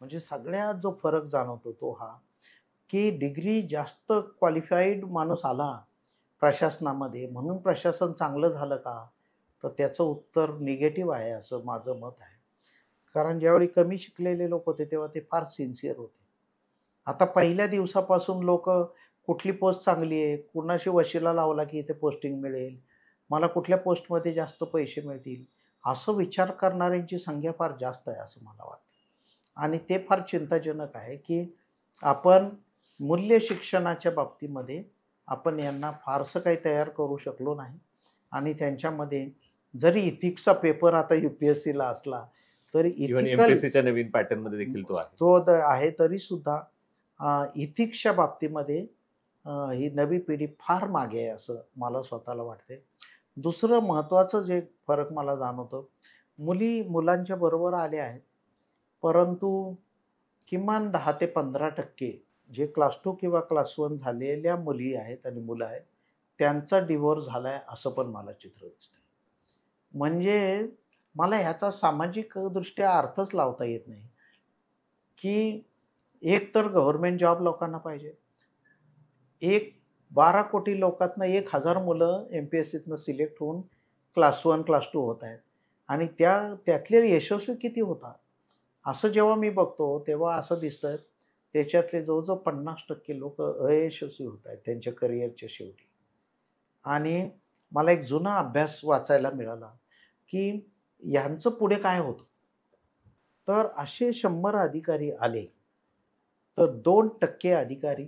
म्हणजे सगळ्यात जो फरक जाणवतो तो हा, की डिग्री जास्त क्वालिफाईड माणूस आला प्रशासनामध्ये म्हणून प्रशासन चांगलं झालं का, तर त्याचं उत्तर निगेटिव्ह आहे असं माझं मत आहे. कारण ज्यावेळी कमी शिकलेले लोक होते तेव्हा ते फार सिन्सिअर होते. आता पहिल्या दिवसापासून लोक कुठली पोस्ट चांगली आहे, कुणाशी वशिला लावला की इथे पोस्टिंग मिळेल, मला कुठल्या पोस्टमध्ये जास्त पैसे मिळतील, असं विचार करणाऱ्यांची संख्या फार जास्त आहे असं मला वाटतं. आणि ते फार चिंताजनक आहे की आपण मूल्य शिक्षणाच्या बाबतीमध्ये आपण यांना फारसं काही तयार करू शकलो नाही, आणि त्यांच्यामध्ये जरी इथिक्सचा पेपर आता UPSCला असला तरी MPSCच्या नवीन पॅटर्न मध्ये देखील तो आहे, तरी सुद्धा इथिक्सच्या बाबतीमध्ये ही नवी पिढी फार मागे आहे असं मला स्वतःला वाटते. दुसरं महत्त्वाचं जे फरक मला जाणवतं, मुलांच्या बरोबर आले आहेत, परंतु किमान 10 ते 15% जे क्लास 2 किंवा क्लास 1 झालेल्या मुली आहेत आणि मुलं आहेत त्यांचा डिवोर्स झाला आहे असं पण मला चित्र दिसतंय. म्हणजे मला ह्याचा सामाजिक दृष्ट्या अर्थच लावता येत नाही की एक तर गव्हर्नमेंट जॉब लोकांना पाहिजे, 12 कोटी लोकांतनं 1000 मुलं MPSCतनं सिलेक्ट होऊन क्लास 1 क्लास 2 होत आहेत, आणि त्यातले यशस्वी किती होतात असं जेव्हा मी बघतो तेव्हा असं दिसतं त्याच्यातले जवळजवळ 50% लोक अयशस्वी होत आहेत त्यांच्या करिअरच्या शेवटी. आणि मला एक जुना अभ्यास वाचायला मिळाला की यांचं पुढे काय होतं, तर असे 100 अधिकारी आले तर 2% अधिकारी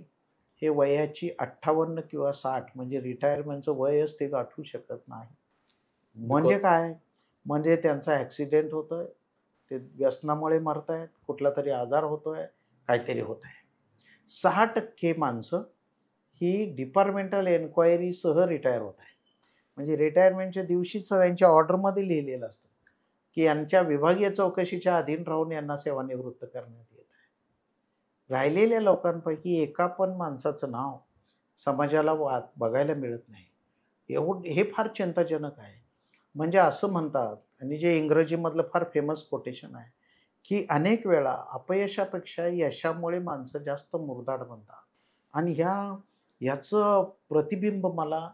हे वयाची 58 किंवा 60 म्हणजे रिटायरमेंटचं वयच ते गाठू शकत नाही. म्हणजे काय, म्हणजे त्यांचा ॲक्सिडेंट होतोय, ते व्यसनामुळे मरत आहेत, कुठला तरी आजार होतोय, काहीतरी होत आहे. 6% माणसं ही डिपार्टमेंटल एन्क्वायरीसह रिटायर होत आहे. म्हणजे रिटायरमेंटच्या दिवशीच त्यांच्या ऑर्डरमध्ये लिहिलेलं असतं की यांच्या विभागीय चौकशीच्या अधीन राहून यांना सेवानिवृत्त करण्यात येत आहे. राहिलेल्या लोकांपैकी एका पण माणसाचं नाव समाजाला बघायला मिळत नाही. हे फार चिंताजनक आहे. म्हणजे असं म्हणतात, आणि जे इंग्रजीमधलं फार फेमस कोटेशन आहे की अनेक वेळा अपयशापेक्षा यशामुळे माणसं जास्त मुरदाड बनतात, आणि ह्या याचं प्रतिबिंब मला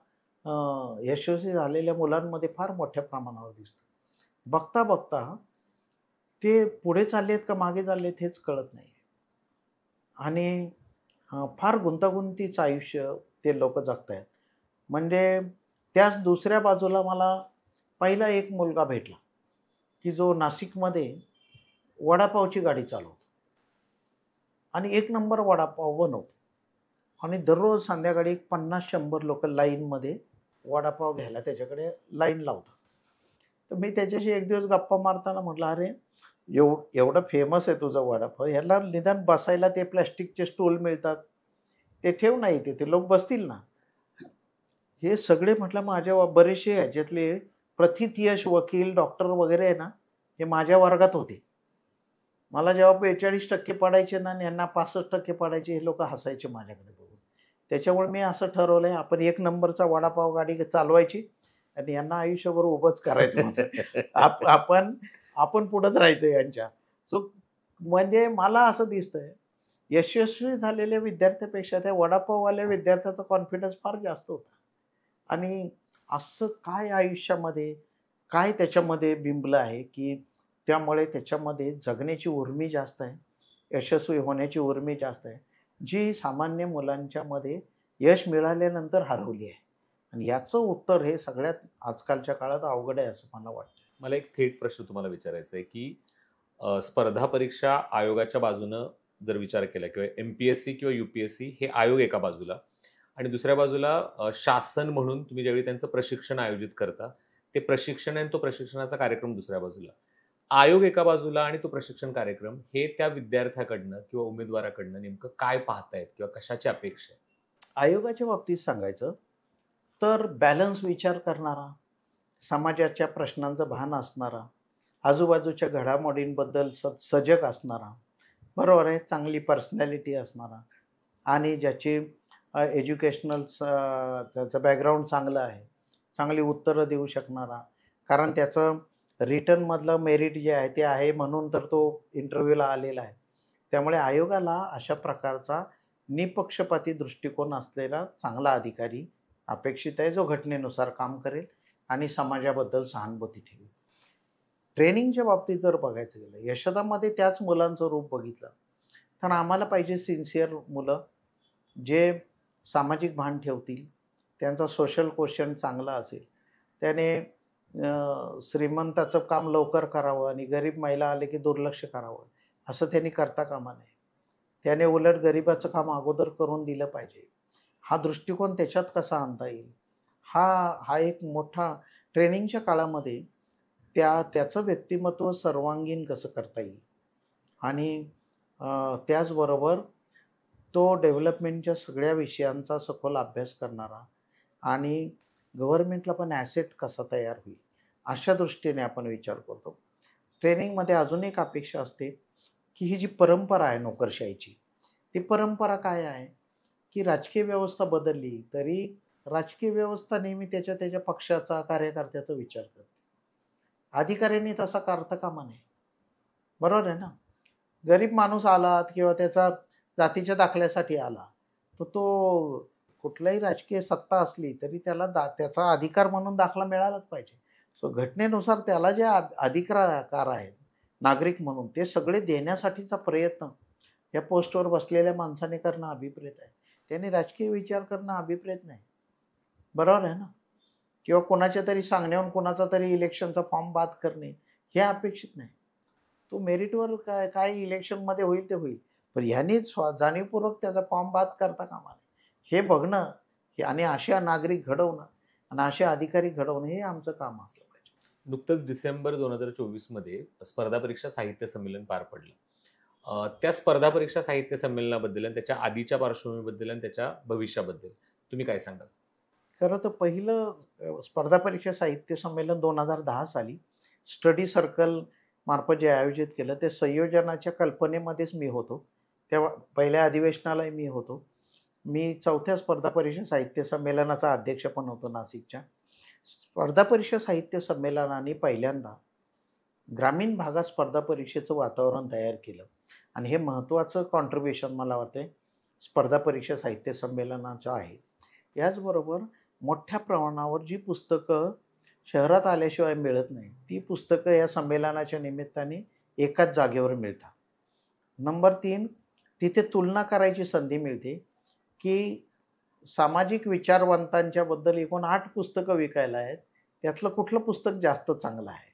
यशस्वी झालेल्या मुलांमध्ये फार मोठ्या प्रमाणावर दिसतं. बघता बघता ते पुढे चाललेत का मागे चाललेत हेच कळत नाही. आणि फार गुंतागुंतीचं आयुष्य ते लोक जगतायत. म्हणजे त्याच दुसऱ्या बाजूला मला पहिला एक मुलगा भेटला की जो नाशिकमध्ये वडापावची गाडी चालवतो आणि एक नंबर वडापाव बनवतो आणि दररोज संध्याकाळी 50-100 लोक लाईनमध्ये वडापाव घ्यायला त्याच्याकडे लाईन लावतात. तर मी त्याच्याशी एक दिवस गप्पा मारताना म्हटलं, अरे एवढं फेमस आहे तुझं वडापाव, ह्याला निदान बसायला ते प्लॅस्टिकचे स्टूल मिळतात, ते ठेव नाही ते लोक बसतील ना. हे सगळे म्हटलं माझ्या बरेचसे ह्याच्यातले प्रथितयश वकील डॉक्टर वगैरे आहे ना, हे माझ्या वर्गात होते. मला जेव्हा 42% पडायचे ना आणि यांना 65% पडायचे, हे लोक हसायचे माझ्याकडे बघून. त्याच्यामुळे मी असं ठरवलंय, आपण एक नंबरचा वडापाव गाडी चालवायची आणि यांना आयुष्यभर उभंच करायचं. आपण पुढंच राहायचं यांच्या. सो म्हणजे मला असं दिसतंय यशस्वी झालेल्या विद्यार्थ्यापेक्षा त्या वडापाववाल्या विद्यार्थ्याचा कॉन्फिडन्स फार जास्त होता. आणि असं काय आयुष्यामध्ये काय त्याच्यामध्ये बिंबलं आहे की त्यामुळे त्याच्यामध्ये जगण्याची उर्मी जास्त आहे, यशस्वी होण्याची उर्मी जास्त आहे, जी सामान्य मुलांच्यामध्ये यश मिळाल्यानंतर हरवली आहे. आणि याचं उत्तर हे सगळ्यात आजकालच्या काळात अवघड आहे असं मला वाटतं. मला एक थेट प्रश्न तुम्हाला विचारायचा आहे की स्पर्धा परीक्षा आयोगाच्या बाजूनं जर विचार केला किंवा MPSC किंवा UPSC हे आयोग एका बाजूला आणि दुसऱ्या बाजूला शासन म्हणून तुम्ही ज्यावेळी त्यांचं प्रशिक्षण आयोजित करता, ते प्रशिक्षण आणि तो प्रशिक्षणाचा कार्यक्रम दुसऱ्या बाजूला, आयोग एका बाजूला आणि तो प्रशिक्षण कार्यक्रम, हे त्या विद्यार्थ्याकडनं किंवा उमेदवाराकडनं नेमकं काय पाहतायत किंवा कशाची अपेक्षा आहे? आयोगाच्या बाबतीत सांगायचं तर बॅलन्स विचार करणारा, समाजाच्या प्रश्नांचं भान असणारा, आजूबाजूच्या घडामोडींबद्दल सजग असणारा, बरोबर आहे, चांगली पर्सनॅलिटी असणारा आणि ज्याची एज्युकेशनल त्याचं बॅकग्राऊंड चांगलं आहे, चांगली उत्तरं देऊ शकणारा, कारण त्याचं रिटर्नमधलं मेरिट जे आहे ते आहे म्हणून तर तो इंटरव्ह्यूला आलेला आहे. त्यामुळे आयोगाला अशा प्रकारचा निपक्षपाती दृष्टिकोन असलेला चांगला अधिकारी अपेक्षित आहे, जो घटनेनुसार काम करेल आणि समाजाबद्दल सहानुभूती ठेवेल. ट्रेनिंगच्या बाबतीत जर बघायचं गेलं, यशदामध्ये त्याच मुलांचं रूप बघितलं तर आम्हाला पाहिजे सिन्सिअर मुलं, जे सामाजिक भान ठेवतील, त्यांचा सोशल क्वोशंट चांगला असेल, त्याने श्रीमंताचं काम लवकर करावं आणि गरीब महिला आले की दुर्लक्ष करावं असं त्यांनी करता कामा नये. त्याने उलट गरिबाचं काम अगोदर करून दिलं पाहिजे. हा दृष्टिकोन त्याच्यात कसा आणता येईल, हा एक मोठा ट्रेनिंगच्या काळामध्ये त्याचं व्यक्तिमत्व सर्वांगीण कसं करता येईल आणि त्याचबरोबर तो डेव्हलपमेंटच्या सगळ्या विषयांचा सखोल अभ्यास करणारा आणि गव्हर्नमेंटला पण ॲसेट कसा तयार होईल अशा दृष्टीने आपण विचार करतो. ट्रेनिंगमध्ये अजून एक अपेक्षा असते की ही जी परंपरा आहे नोकरशाहीची, ती परंपरा काय आहे की राजकीय व्यवस्था बदलली तरी राजकीय व्यवस्था नेहमी त्याच्या पक्षाचा, कार्यकर्त्याचा विचार करते. अधिकाऱ्यांनी तसा करता कामा नये, बरोबर आहे ना. गरीब माणूस आला किंवा त्याचा जातीच्या दाखल्यासाठी आला तर तो कुठलाही राजकीय सत्ता असली तरी त्याला त्याचा अधिकार म्हणून दाखला मिळालाच पाहिजे. सो घटनेनुसार त्याला जे अधिकार आहेत नागरिक म्हणून ते सगळे देण्यासाठीचा प्रयत्न या पोस्टवर बसलेल्या माणसाने करणं अभिप्रेत आहे. त्याने राजकीय विचार करणं अभिप्रेत नाही, बरोबर आहे ना. किंवा कोणाच्या तरी सांगण्यावरून कोणाचा तरी इलेक्शनचा फॉर्म बाद करणे हे अपेक्षित नाही. तो मेरिटवर काय इलेक्शनमध्ये होईल ते होईल, पण ह्यांनी जाणीवपूर्वक त्याचा फॉर्म बाद करता कामा नये हे बघणं आणि अशा नागरिक घडवणं आणि असे अधिकारी घडवणं हे आमचं काम असलं पाहिजे. नुकतंच डिसेंबर 2024 मध्ये स्पर्धा परीक्षा साहित्य संमेलन पार पडलं. त्या स्पर्धा परीक्षा साहित्य संमेलनाबद्दल आणि त्याच्या आधीच्या पार्श्वभूमीबद्दल आणि त्याच्या भविष्याबद्दल तुम्ही काय सांगाल? खरं तर पहिलं स्पर्धा परीक्षा साहित्य संमेलन 2010 साली स्टडी सर्कल मार्फत जे आयोजित केलं ते संयोजनाच्या कल्पनेमध्येच मी होतो. तेव्हा पहिल्या अधिवेशनालाही मी होतो. मी 4थ्या स्पर्धा परीक्षा साहित्य संमेलनाचा अध्यक्ष पण होतो नाशिकच्या. स्पर्धा परीक्षा साहित्य संमेलनाने पहिल्यांदा ग्रामीण भागात स्पर्धा परीक्षेचं वातावरण तयार केलं आणि हे महत्त्वाचं कॉन्ट्रीब्युशन मला वाटते स्पर्धा परीक्षा साहित्य संमेलनाचा आहे. याचबरोबर मोठ्या प्रमाणावर जी पुस्तकं शहरात आल्याशिवाय मिळत नाही, ती पुस्तकं या संमेलनाच्या निमित्ताने एकाच जागेवर मिळतात. नंबर 3, तिथे तुलना करायची संधी मिळते, की सामाजिक विचारवंतांच्या बद्दल एकूण 8 पुस्तकं विकायला आहेत. त्यातलं कुठलं पुस्तक जास्त चांगलं आहे,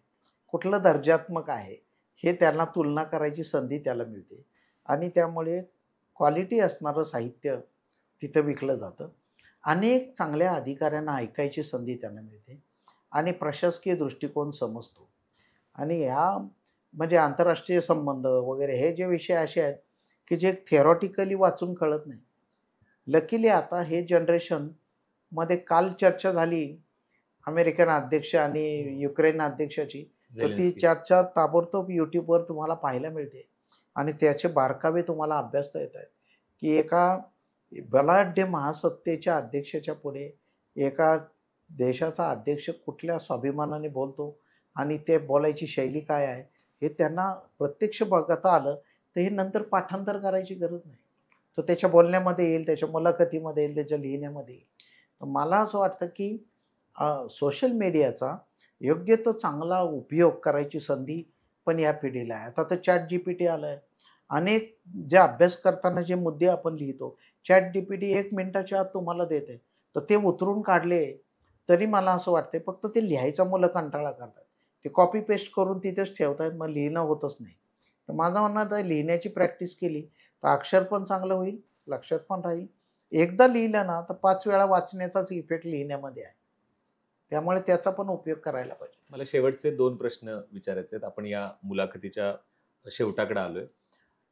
कुठलं दर्जात्मक आहे, हे त्यांना तुलना करायची संधी त्याला मिळते आणि त्यामुळे क्वालिटी असणारं साहित्य तिथं विकलं जातं. अनेक चांगल्या अधिकाऱ्यांना ऐकायची संधी त्यांना मिळते आणि प्रशासकीय दृष्टिकोन समजतो आणि ह्या म्हणजे आंतरराष्ट्रीय संबंध वगैरे हे जे विषय असे आहेत, की जे थिअरॉटिकली वाचून कळत नाही. लकीली आता हे जनरेशनमध्ये काल चर्चा झाली अमेरिकन अध्यक्ष आणि युक्रेन अध्यक्षाची, तर ती झेलेन्स्की. चर्चा ताबडतोब YouTubeवर तुम्हाला पाहायला मिळते आणि त्याचे बारकावे तुम्हाला अभ्यासता येत आहेत, की एका बलाढ्य महासत्तेच्या अध्यक्षाच्या पुढे एका देशाचा अध्यक्ष कुठल्या स्वाभिमानाने बोलतो आणि ते बोलायची शैली काय आहे, हे त्यांना प्रत्यक्ष बघता आलं, तर हे नंतर पाठांतर करायची गरज नाही. तो त्याच्या बोलण्यामध्ये येईल, त्याच्या मुलाखतीमध्ये येईल, त्याच्या लिहिण्यामध्ये येईल. तर मला असं वाटतं, की सोशल मीडियाचा योग्य तो चांगला उपयोग करायची संधी पण या पिढीला आहे. आता तर ChatGPT आलं आहे. अनेक जे अभ्यास करताना जे मुद्दे आपण लिहितो, ChatGPT 1 मिनिटाच्या आत तुम्हाला देते. तर ते उतरून काढले, तरी मला असं वाटतं फक्त ते लिहायचा मुलं कंटाळा करतात. ते कॉपी पेस्ट करून तिथेच ठेवतायत, मग लिहिणं होतच नाही. तर माझं म्हणणं आहे लिहिण्याची प्रॅक्टिस केली, तर अक्षर पण चांगलं होईल, लक्षात पण राहील. एकदा लिहिलं ना, तर 5 वेळा वाचण्याचाच इफेक्ट लिहिण्यामध्ये आहे. त्यामुळे त्याचा पण उपयोग करायला पाहिजे. मला शेवटचे 2 प्रश्न विचारायचे आहेत. आपण या मुलाखतीच्या शेवटाकडे आलोय.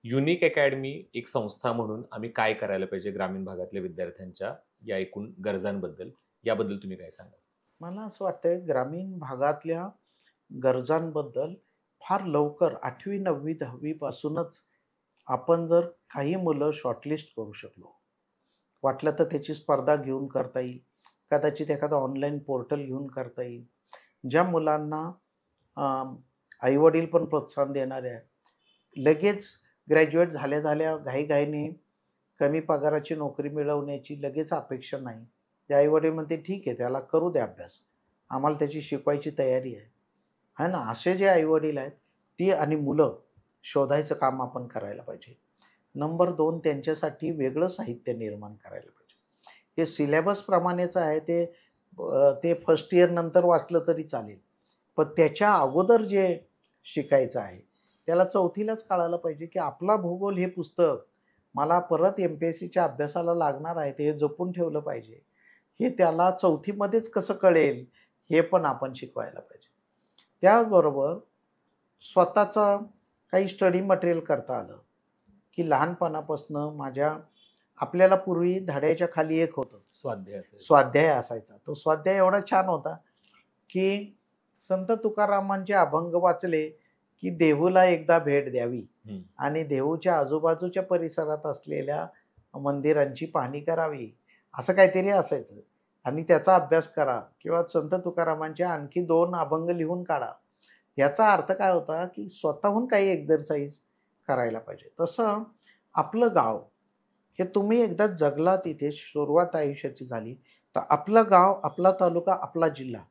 युनिक अकॅडमी एक संस्था म्हणून आम्ही काय करायला पाहिजे ग्रामीण भागातल्या विद्यार्थ्यांच्या या एकूण गरजांबद्दल, याबद्दल तुम्ही काय सांगाल? मला असं वाटतंय ग्रामीण भागातल्या गरजांबद्दल फार लवकर 8वी, 9वी, 10वी पासूनच आपण जर काही मुलं शॉर्टलिस्ट करू शकलो, वाटलं तर त्याची स्पर्धा घेऊन करता येईल, कदाचित एखादा ऑनलाईन पोर्टल घेऊन करता येईल. ज्या मुलांना आईवडील पण प्रोत्साहन देणारे आहे, लगेच ग्रॅज्युएट झाल्या झाल्या घाईघाईने कमी पगाराची नोकरी मिळवण्याची लगेच अपेक्षा नाही. ते आईवडील म्हणते ठीक आहे, त्याला करू दे अभ्यास, आम्हाला त्याची शिकवायची तयारी आहे. है ना, असे जे आईवडील आहेत ती आणि मुलं शोधायचं काम आपण करायला पाहिजे. नंबर 2, त्यांच्यासाठी वेगळं साहित्य निर्माण करायला पाहिजे. हे सिलेबस प्रमाणेच आहे, ते फर्स्ट इयर नंतर वाचलं तरी चालेल, पण त्याच्या अगोदर जे शिकायचं आहे त्याला 4थीलाच कळायला पाहिजे, की आपला भूगोल हे पुस्तक मला परत MPSCच्या अभ्यासाला लागणार आहे, ते जपून ठेवलं पाहिजे. हे त्याला 4थीमध्येच कसं कळेल हे पण आपण शिकवायला पाहिजे. त्याबरोबर स्वतःचं काही स्टडी मटेरियल करता आलं, की लहानपणापासून आपल्याला पूर्वी धड्याच्या खाली एक होतं स्वाध्याय असेल. स्वाध्याय असायचा. तो स्वाध्याय एवढा छान होता, की संत तुकारामांचे अभंग वाचले, की देहूला एकदा भेट द्यावी आणि देहूच्या आजूबाजूच्या परिसरात असलेल्या मंदिरांची पाहणी करावी, असं काहीतरी असायचं आणि त्याचा अभ्यास करा किंवा संत तुकारामांचे आणखी 2 अभंग लिहून काढा. याचा अर्थ काय होता, की स्वतःहून काही एक्झरसाइज करायला पाहिजे. तसं आपलं गाव हे तुम्ही एकदा जगला, तिथे सुरुवात आयुष्याची झाली, तर आपलं गाव, आपला तालुका, आपला जिल्हा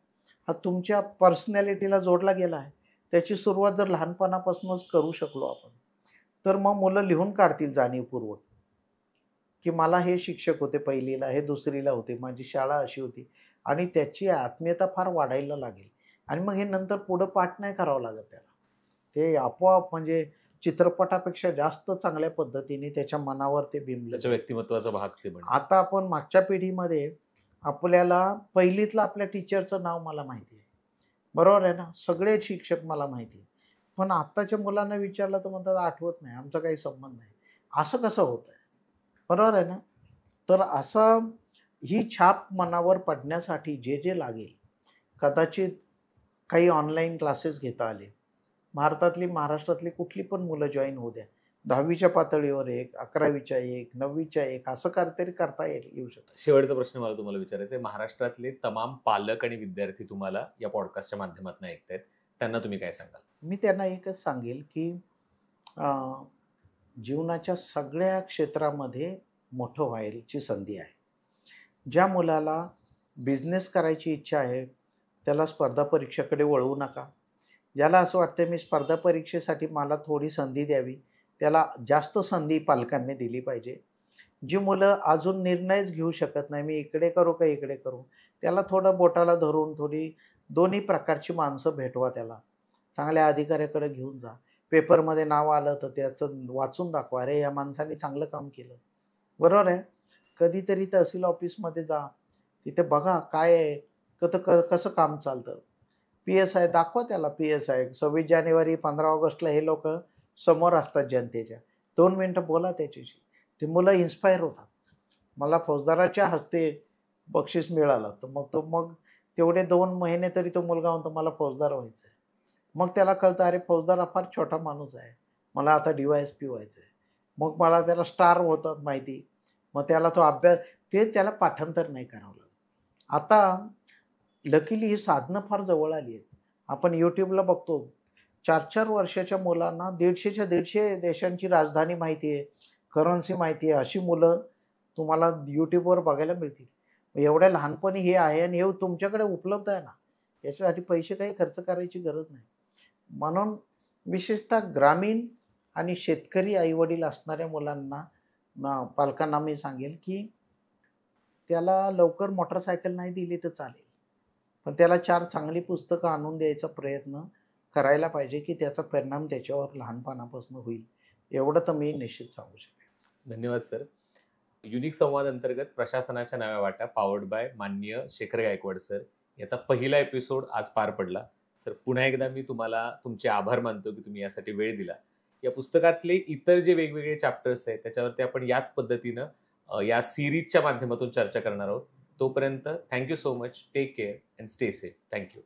हा तुमच्या पर्सनॅलिटीला जोडला गेला आहे. त्याची सुरुवात जर लहानपणापासूनच करू शकलो आपण, तर मग मुलं लिहून काढतील जाणीवपूर्वक, की मला हे शिक्षक होते पहिलीला, हे दुसरीला होते, माझी शाळा अशी होती आणि त्याची आत्मीयता फार वाढायला लागेल आणि मग हे नंतर पुढं पाठ नाही करावं लागत त्याला. ते आपोआप म्हणजे चित्रपटापेक्षा जास्त चांगल्या पद्धतीने त्याच्या मनावर ते बिंबलं त्याच्या व्यक्तिमत्वाचा भाग ते बनतो. आता आपण मागच्या पिढीमध्ये आपल्याला पहिलीतलं आपल्या टीचरचं नाव मला माहिती आहे, बरोबर आहे ना, सगळे शिक्षक मला माहिती आहे. पण आत्ताच्या मुलांना विचारलं तर म्हणतात आठवत नाही, आमचा काही संबंध नाही. असं कसं होत आहे, बरोबर आहे ना? तर असं ही छाप मनावर पडण्यासाठी जे जे लागेल, कदाचित काही ऑनलाईन क्लासेस घेता आले, महाराष्ट्रातली कुठली पण मुलं जॉईन होऊ द्या, 10वीच्या पातळीवर 1, 11वीच्या 1, 9वीच्या 1 असं काहीतरी करता येऊ शकतं. शेवटचा प्रश्न मला तुम्हाला विचारायचा आहे. महाराष्ट्रातले तमाम पालक आणि विद्यार्थी तुम्हाला या पॉडकास्टच्या माध्यमातून ऐकतायत, त्यांना तुम्ही काय सांगाल? मी त्यांना एकच सांगेल, की जीवनाच्या सगळ्या क्षेत्रामध्ये मोठं व्हायची संधी आहे. ज्या मुलाला बिझनेस करायची इच्छा आहे त्याला स्पर्धा परीक्षेकडे वळवू नका. ज्याला असं वाटतं मी स्पर्धा परीक्षेसाठी मला थोडी संधी द्यावी, त्याला जास्त संधी पालकांनी दिली पाहिजे. जी मुलं अजून निर्णयच घेऊ शकत नाही, मी इकडे करू का इकडे करू, त्याला थोडं बोटाला धरून थोडी दोन्ही प्रकारची माणसं भेटवा, त्याला चांगल्या अधिकाऱ्याकडे घेऊन जा. पेपरमध्ये नाव आलं तर त्याचं वाचून दाखवा, अरे या माणसाने चांगलं काम केलं, बरोबर आहे. कधीतरी तहसील ऑफिसमध्ये जा, तिथे बघा काय आहे, कसं काम चालतं. PSI दाखवा त्याला, PSI 26 जानेवारी 15 ऑगस्टला हे लोक समोर असतात जनतेच्या, 2 मिनिटं बोला त्याच्याशी, ते मुलं इन्स्पायर होतात. मला फौजदाराच्या हस्ते बक्षीस मिळालं तर मग तेवढे 2 महिने तरी तो मुलगा म्हणतो मला फौजदार व्हायचं आहे. मग त्याला कळतं अरे फौजदार हा फार छोटा माणूस आहे, मला आता DYSP व्हायचं आहे. मग मला त्याला स्टार होतं माहिती, मग त्याला तो अभ्यास, ते त्याला पाठांतर नाही करावं लागलं. आता लकीली ही साधनं फार जवळ आली आहेत. आपण यूट्यूबला बघतो 4-4 वर्षाच्या मुलांना 150च्या 150 देशांची राजधानी माहिती आहे, करन्सी माहिती आहे, अशी मुलं तुम्हाला यूट्यूबवर बघायला मिळतील. एवढ्या लहानपणी हे आहे आणि हे तुमच्याकडे उपलब्ध आहे ना, याच्यासाठी पैसे काही खर्च करायची गरज नाही. म्हणून विशेषतः ग्रामीण आणि शेतकरी आईवडील असणाऱ्या मुलांना पालकांना मी सांगेल की त्याला लवकर मोटरसायकल नाही दिली तर चालेल, पण त्याला 4 चांगली पुस्तकं आणून द्यायचा प्रयत्न करायला पाहिजे की त्याचा परिणाम त्याच्यावर लहानपणापासून होईल, एवढं तर मी निश्चित सांगू शकेन. धन्यवाद सर. युनिक संवाद अंतर्गत प्रशासनाच्या नव्या वाटा पॉवर्ड बाय माननीय शेखर गायकवाड सर याचा पहिला एपिसोड आज पार पडला. सर पुन्हा एकदा मी तुम्हाला तुमचे आभार मानतो की तुम्ही यासाठी वेळ दिला. या पुस्तकातले इतर जे वेगवेगळे चॅप्टर्स आहेत त्याच्यावरती आपण याच पद्धतीनं या सिरीजच्या माध्यमातून चर्चा करणार आहोत. तोपर्यंत thank you so much, take care and stay safe. Thank you.